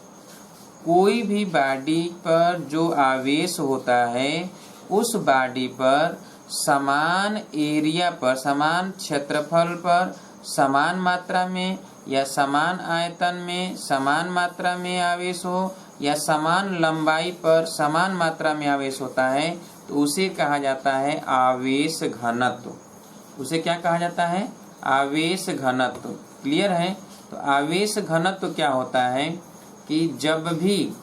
कोई भी बॉडी पर जो आवेश होता है उस बॉडी पर समान एरिया पर, समान क्षेत्रफल पर, समान मात्रा में या समान आयतन में समान मात्रा में आवेश हो या समान लंबाई पर समान मात्रा में आवेश होता है, तो उसे कहा जाता है आवेश घनत्व। उसे क्या कहा जाता है? आवेश घनत्व। क्लियर है? तो आवेश घनत्व क्या होता है कि जब भी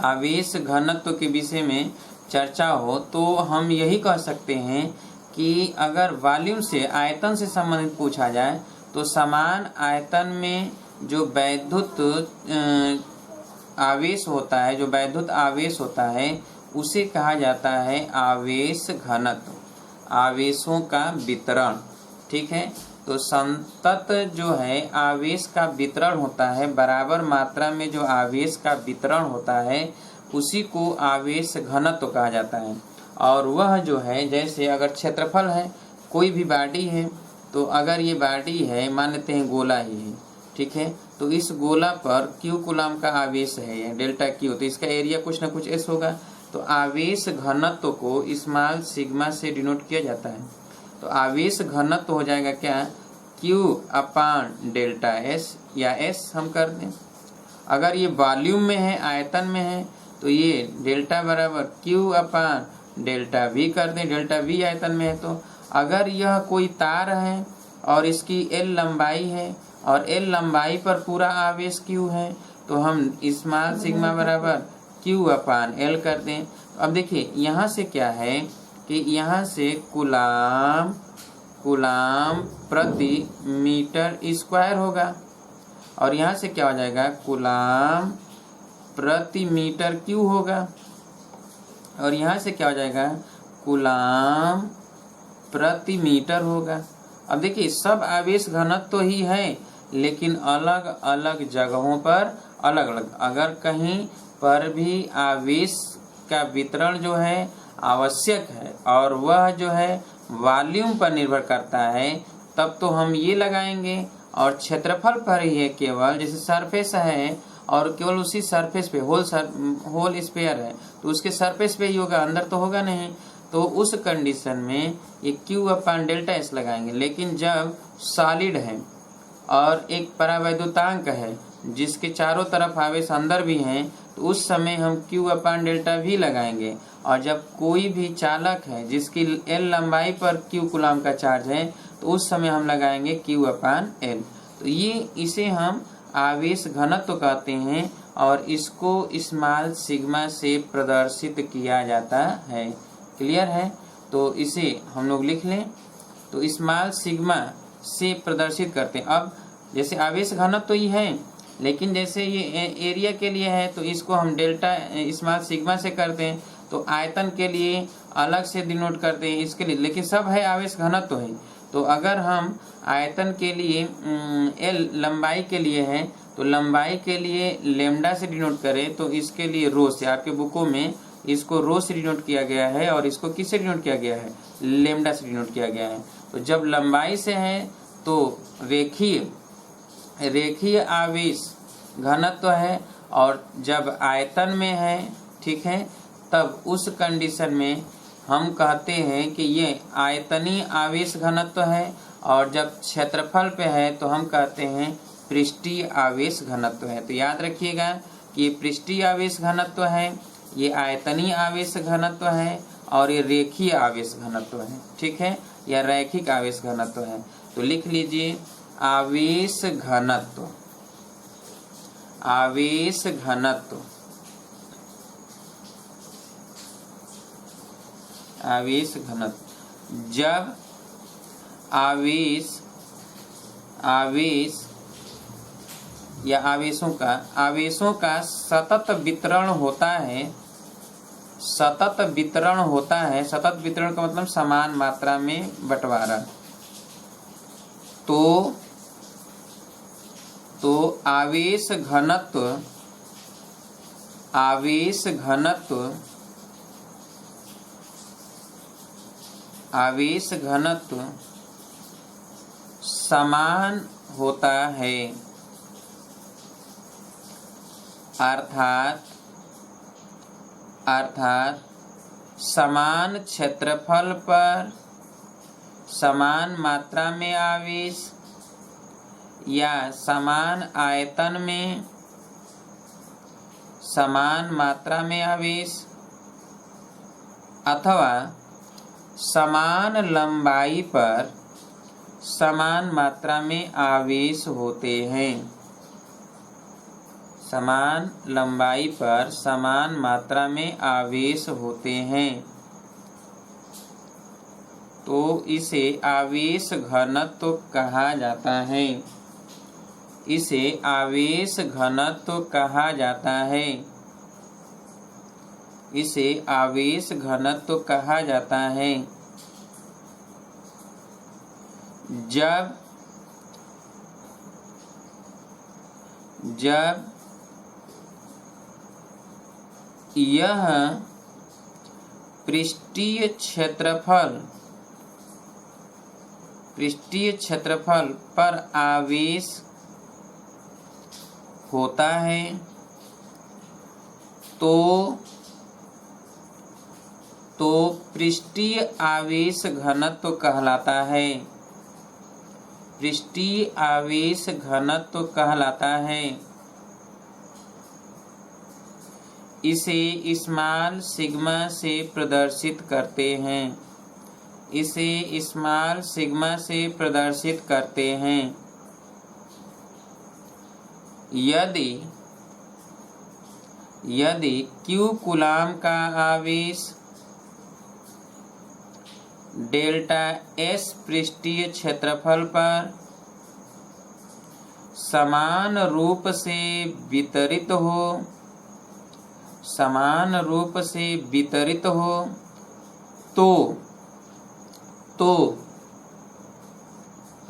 आवेश घनत्व के विषय में चर्चा हो तो हम यही कह सकते हैं कि अगर वॉल्यूम से, आयतन से संबंधित पूछा जाए तो समान आयतन में जो वैद्युत आवेश होता है, जो वैद्युत आवेश होता है, उसे कहा जाता है आवेश घनत्व, आवेशों का वितरण, ठीक है। तो संतत जो है आवेश का वितरण होता है, बराबर मात्रा में जो आवेश का वितरण होता है उसी को आवेश घनत्व कहा जाता है। और वह जो है, जैसे अगर क्षेत्रफल है, कोई भी बॉडी है, तो अगर ये बॉडी है, मान लेते हैं गोला ही है, ठीक है, तो इस गोला पर क्यू कूलम का आवेश है, डेल्टा क्यू, तो इसका एरिया कुछ न कुछ एस होगा। तो आवेश घनत्व को स्मॉल सिग्मा से डिनोट किया जाता है। तो आवेश घनत्व हो जाएगा क्या? क्यू अपान डेल्टा एस, या एस हम कर दें। अगर ये वॉल्यूम में है, आयतन में है, तो ये डेल्टा बराबर क्यू अपान डेल्टा वी कर दें, डेल्टा वी आयतन में है। तो अगर यह कोई तार है और इसकी एल लंबाई है और एल लंबाई पर पूरा आवेश क्यू है, तो हम स्मॉल सिग्मा बराबर क्यू अपान एल कर दें। अब देखिए यहाँ से क्या है कि यहाँ से कूलाम प्रति मीटर स्क्वायर होगा। और यहाँ से क्या हो जाएगा, कूलाम प्रति मीटर क्यू होगा, और यहाँ से क्या हो जाएगा, कूलाम प्रति मीटर होगा। अब देखिए सब आवेश घनत्व तो ही है, लेकिन अलग अलग जगहों पर अलग अलग। अगर कहीं पर भी आवेश का वितरण जो है आवश्यक है और वह जो है वॉल्यूम पर निर्भर करता है, तब तो हम ये लगाएंगे। और क्षेत्रफल पर ही है केवल, जैसे सरफेस है और केवल उसी सरफेस पे होल स्फीयर है तो उसके सरफेस पे ही होगा, अंदर तो होगा नहीं। तो उस कंडीशन में ये क्यू अपान डेल्टा एस लगाएंगे। लेकिन जब सॉलिड है और एक परावैद्युतांक है जिसके चारों तरफ आवेश अंदर भी हैं, तो उस समय हम क्यू अपान डेल्टा भी लगाएंगे। और जब कोई भी चालक है जिसकी एल लंबाई पर क्यू कूलाम का चार्ज है, तो उस समय हम लगाएंगे क्यू अपान एल। तो इसे हम आवेश घनत्व कहते हैं और इसको स्मॉल सिग्मा से प्रदर्शित किया जाता है। क्लियर है? तो इसे हम लोग लिख लें, तो स्मॉल सिग्मा से प्रदर्शित करते हैं। अब जैसे आवेश घनत्व तो ये है, लेकिन जैसे ये एरिया के लिए है तो इसको हम डेल्टा स्मॉल सिग्मा से करते हैं। तो आयतन के लिए अलग से डिनोट करते हैं इसके लिए, लेकिन सब है आवेश घनत्व तो है। तो अगर हम आयतन के लिए एल लंबाई के लिए है, तो लंबाई के लिए लेमडा से डिनोट करें, तो इसके लिए रो से, आपके बुकों में इसको रो से डिनोट किया गया है और इसको किससे डिनोट किया गया है, लेमडा से डिनोट किया गया है। तो जब लंबाई से है तो रेखीय आवेश घनत्व है, और जब आयतन में है, ठीक है, तब उस कंडीशन में हम कहते हैं कि ये आयतनीय आवेश घनत्व है। और जब क्षेत्रफल पे है तो हम कहते हैं पृष्ठीय आवेश घनत्व है। तो याद रखिएगा कि ये पृष्ठीय आवेश घनत्व है, ये आयतनीय आवेश घनत्व है और ये रेखीय आवेश घनत्व है। ठीक है, या रैखिक आवेश घनत्व है। तो लिख लीजिए आवेश घनत्व, आवेश घनत्व, आवेश घनत्व। जब आवेश या आवेशों का सतत वितरण होता है, सतत वितरण होता है, सतत वितरण का मतलब समान मात्रा में बंटवारा, तो आवेश घनत्व समान होता है। अर्थात समान क्षेत्रफल पर समान मात्रा में आवेश या समान आयतन में समान मात्रा में आवेश अथवा समान लंबाई पर समान मात्रा में आवेश होते हैं। समान लंबाई पर समान मात्रा में आवेश होते हैं, तो इसे आवेश घनत्व कहा जाता है। इसे आवेश घनत्व कहा जाता है। इसे आवेश घनत्व कहा जाता है। जब यह पृष्ठीय क्षेत्रफल पर आवेश होता है, तो पृष्ठीय आवेश घनत्व कहलाता है। पृष्ठीय आवेश घनत्व कहलाता है। इसे स्मॉल सिग्मा से प्रदर्शित करते हैं। इसे स्मॉल सिग्मा से प्रदर्शित करते हैं। यदि Q कूलाम का आवेश डेल्टा S पृष्ठीय क्षेत्रफल पर समान रूप से वितरित हो, समान रूप से वितरित हो तो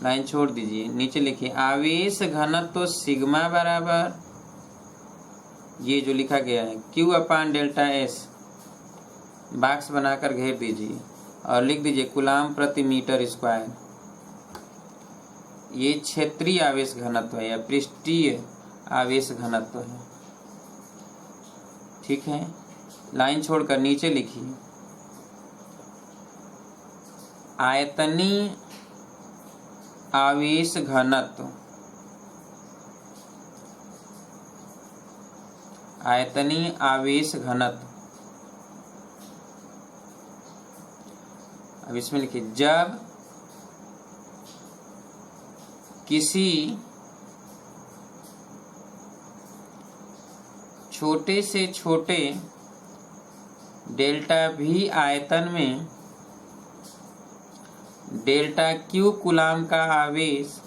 लाइन छोड़ दीजिए, नीचे लिखिए आवेश घनत्व सिग्मा बराबर, ये जो लिखा गया है Q अपान डेल्टा S, बॉक्स बनाकर घेर दीजिए और लिख दीजिए कूलाम प्रति मीटर स्क्वायर। ये क्षेत्रीय आवेश घनत्व है या पृष्ठीय आवेश घनत्व है। ठीक है, लाइन छोड़कर नीचे लिखिए आयतनीय आवेश घनत्व, आयतनीय आवेश घनत्व। अब इसमें लिखिए जब किसी छोटे से छोटे डेल्टा V आयतन में डेल्टा Q कूलाम का आवेश,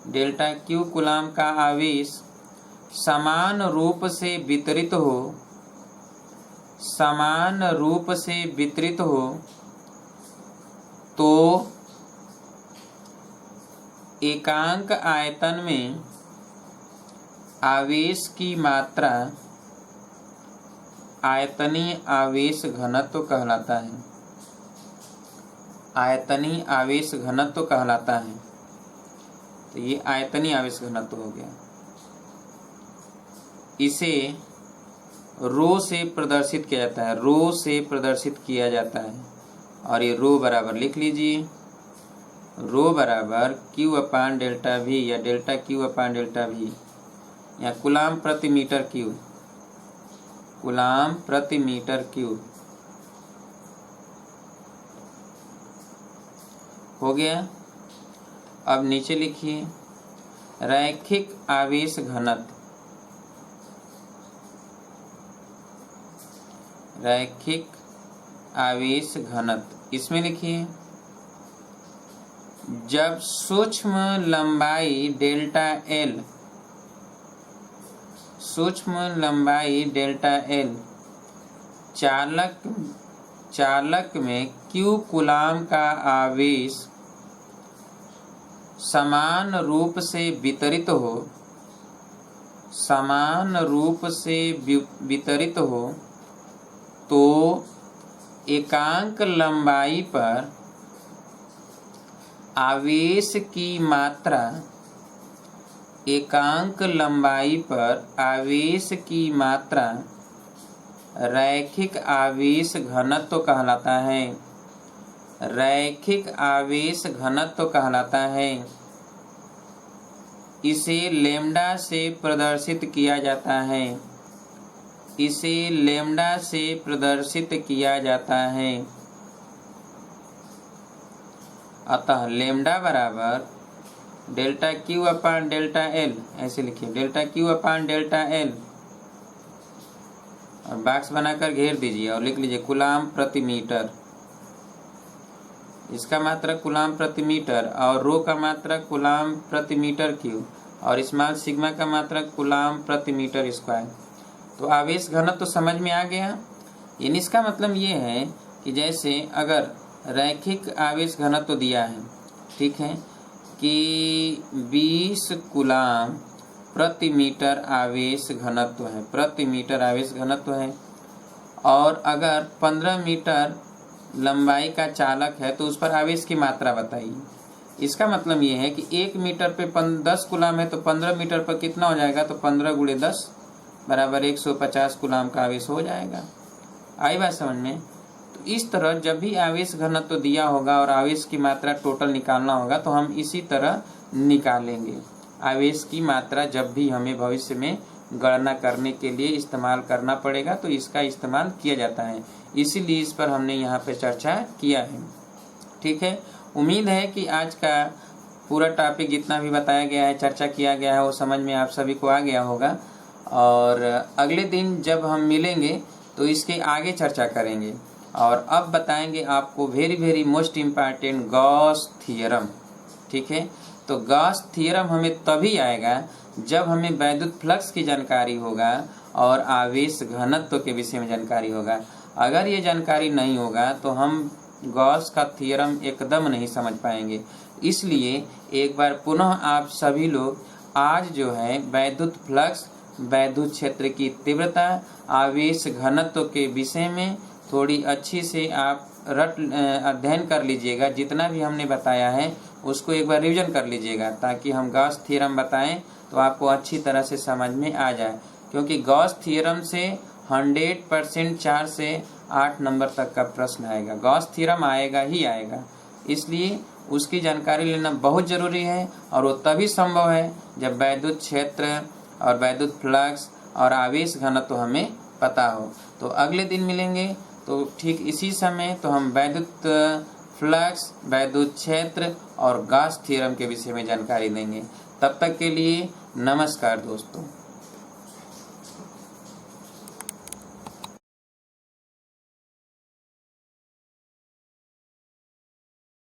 डेल्टा Q कूलाम का आवेश समान रूप से वितरित हो, समान रूप से वितरित हो तो एकांक आयतन में आवेश की मात्रा आयतनीय आवेश घनत्व कहलाता है, आयतनीय आवेश घनत्व कहलाता है। तो ये आयतनीय आवेश घनत्व हो गया। इसे रो से प्रदर्शित किया जाता है, रो से प्रदर्शित किया जाता है। और ये रो बराबर लिख लीजिए, रो बराबर Q अपान डेल्टा V या डेल्टा Q अपान डेल्टा V या कूलाम प्रति मीटर क्यूब, कूलाम प्रति मीटर क्यूब हो गया। अब नीचे लिखिए रैखिक आवेश घनत्व, रैखिक आवेश घनत्व। इसमें लिखिए जब सूक्ष्म लंबाई डेल्टा L, सूक्ष्म लंबाई डेल्टा L चालक में Q कूलाम का आवेश समान रूप से वितरित हो, समान रूप से वितरित हो तो एकांक लंबाई पर आवेश की मात्रा, एकांक लंबाई पर आवेश की मात्रा रैखिक आवेश घनत्व कहलाता है, रैखिक आवेश घनत्व कहलाता है। इसे लैम्डा से प्रदर्शित किया जाता है, इसे लैम्डा से प्रदर्शित किया जाता है। अतः लैम्डा बराबर डेल्टा Q अपान डेल्टा L, ऐसे लिखिए डेल्टा Q अपान डेल्टा L और बॉक्स बनाकर घेर दीजिए और लिख लीजिए कूलाम प्रति मीटर। इसका मात्रक कूलाम प्रति मीटर और रो का मात्रक कूलाम प्रति मीटर क्यूब और स्मॉल सिग्मा का मात्रक कूलाम प्रति मीटर स्क्वायर। तो आवेश घनत्व तो समझ में आ गया। इसका मतलब ये है कि जैसे अगर रैखिक आवेश घनत्व तो दिया है, ठीक है, कि 20 कूलाम प्रति मीटर आवेश घनत्व है, प्रति मीटर आवेश घनत्व है। और अगर 15 मीटर लंबाई का चालक है तो उस पर आवेश की मात्रा बताइए। इसका मतलब ये है कि 1 मीटर पे 10 कूलाम है तो 15 मीटर पर कितना हो जाएगा, तो 15 गुणे 10 बराबर 150 कूलाम का आवेश हो जाएगा। आई बात समझ में? तो इस तरह जब भी आवेश घनत्व तो दिया होगा और आवेश की मात्रा टोटल निकालना होगा तो हम इसी तरह निकालेंगे। आवेश की मात्रा जब भी हमें भविष्य में गणना करने के लिए इस्तेमाल करना पड़ेगा तो इसका इस्तेमाल किया जाता है, इसीलिए इस पर हमने यहाँ पे चर्चा किया है। ठीक है, उम्मीद है कि आज का पूरा टॉपिक जितना भी बताया गया है, चर्चा किया गया है, वो समझ में आप सभी को आ गया होगा। और अगले दिन जब हम मिलेंगे तो इसके आगे चर्चा करेंगे और अब बताएंगे आपको very most important Gauss theorem. ठीक है, तो गॉस थ्योरम हमें तभी आएगा जब हमें वैद्युत फ्लक्स की जानकारी होगा और आवेश घनत्व के विषय में जानकारी होगा। अगर ये जानकारी नहीं होगा तो हम गॉस का थ्योरम एकदम नहीं समझ पाएंगे। इसलिए एक बार पुनः आप सभी लोग आज जो है वैद्युत फ्लक्स, वैद्युत क्षेत्र की तीव्रता, आवेश घनत्व के विषय में थोड़ी अच्छी से आप अध्ययन कर लीजिएगा। जितना भी हमने बताया है उसको एक बार रिवीजन कर लीजिएगा, ताकि हम गॉस थ्योरम बताएं तो आपको अच्छी तरह से समझ में आ जाए। क्योंकि गॉस थ्योरम से 100% 4 से 8 नंबर तक का प्रश्न आएगा, गॉस थ्योरम आएगा ही आएगा। इसलिए उसकी जानकारी लेना बहुत जरूरी है, और वो तभी संभव है जब वैद्युत क्षेत्र और वैद्युत फ्लक्स और आवेश घनत्व हमें पता हो। तो अगले दिन मिलेंगे तो ठीक इसी समय तो हम वैद्युत फ्लक्स, वैद्युत क्षेत्र और गॉस थ्योरम के विषय में जानकारी देंगे। तब तक के लिए नमस्कार दोस्तों।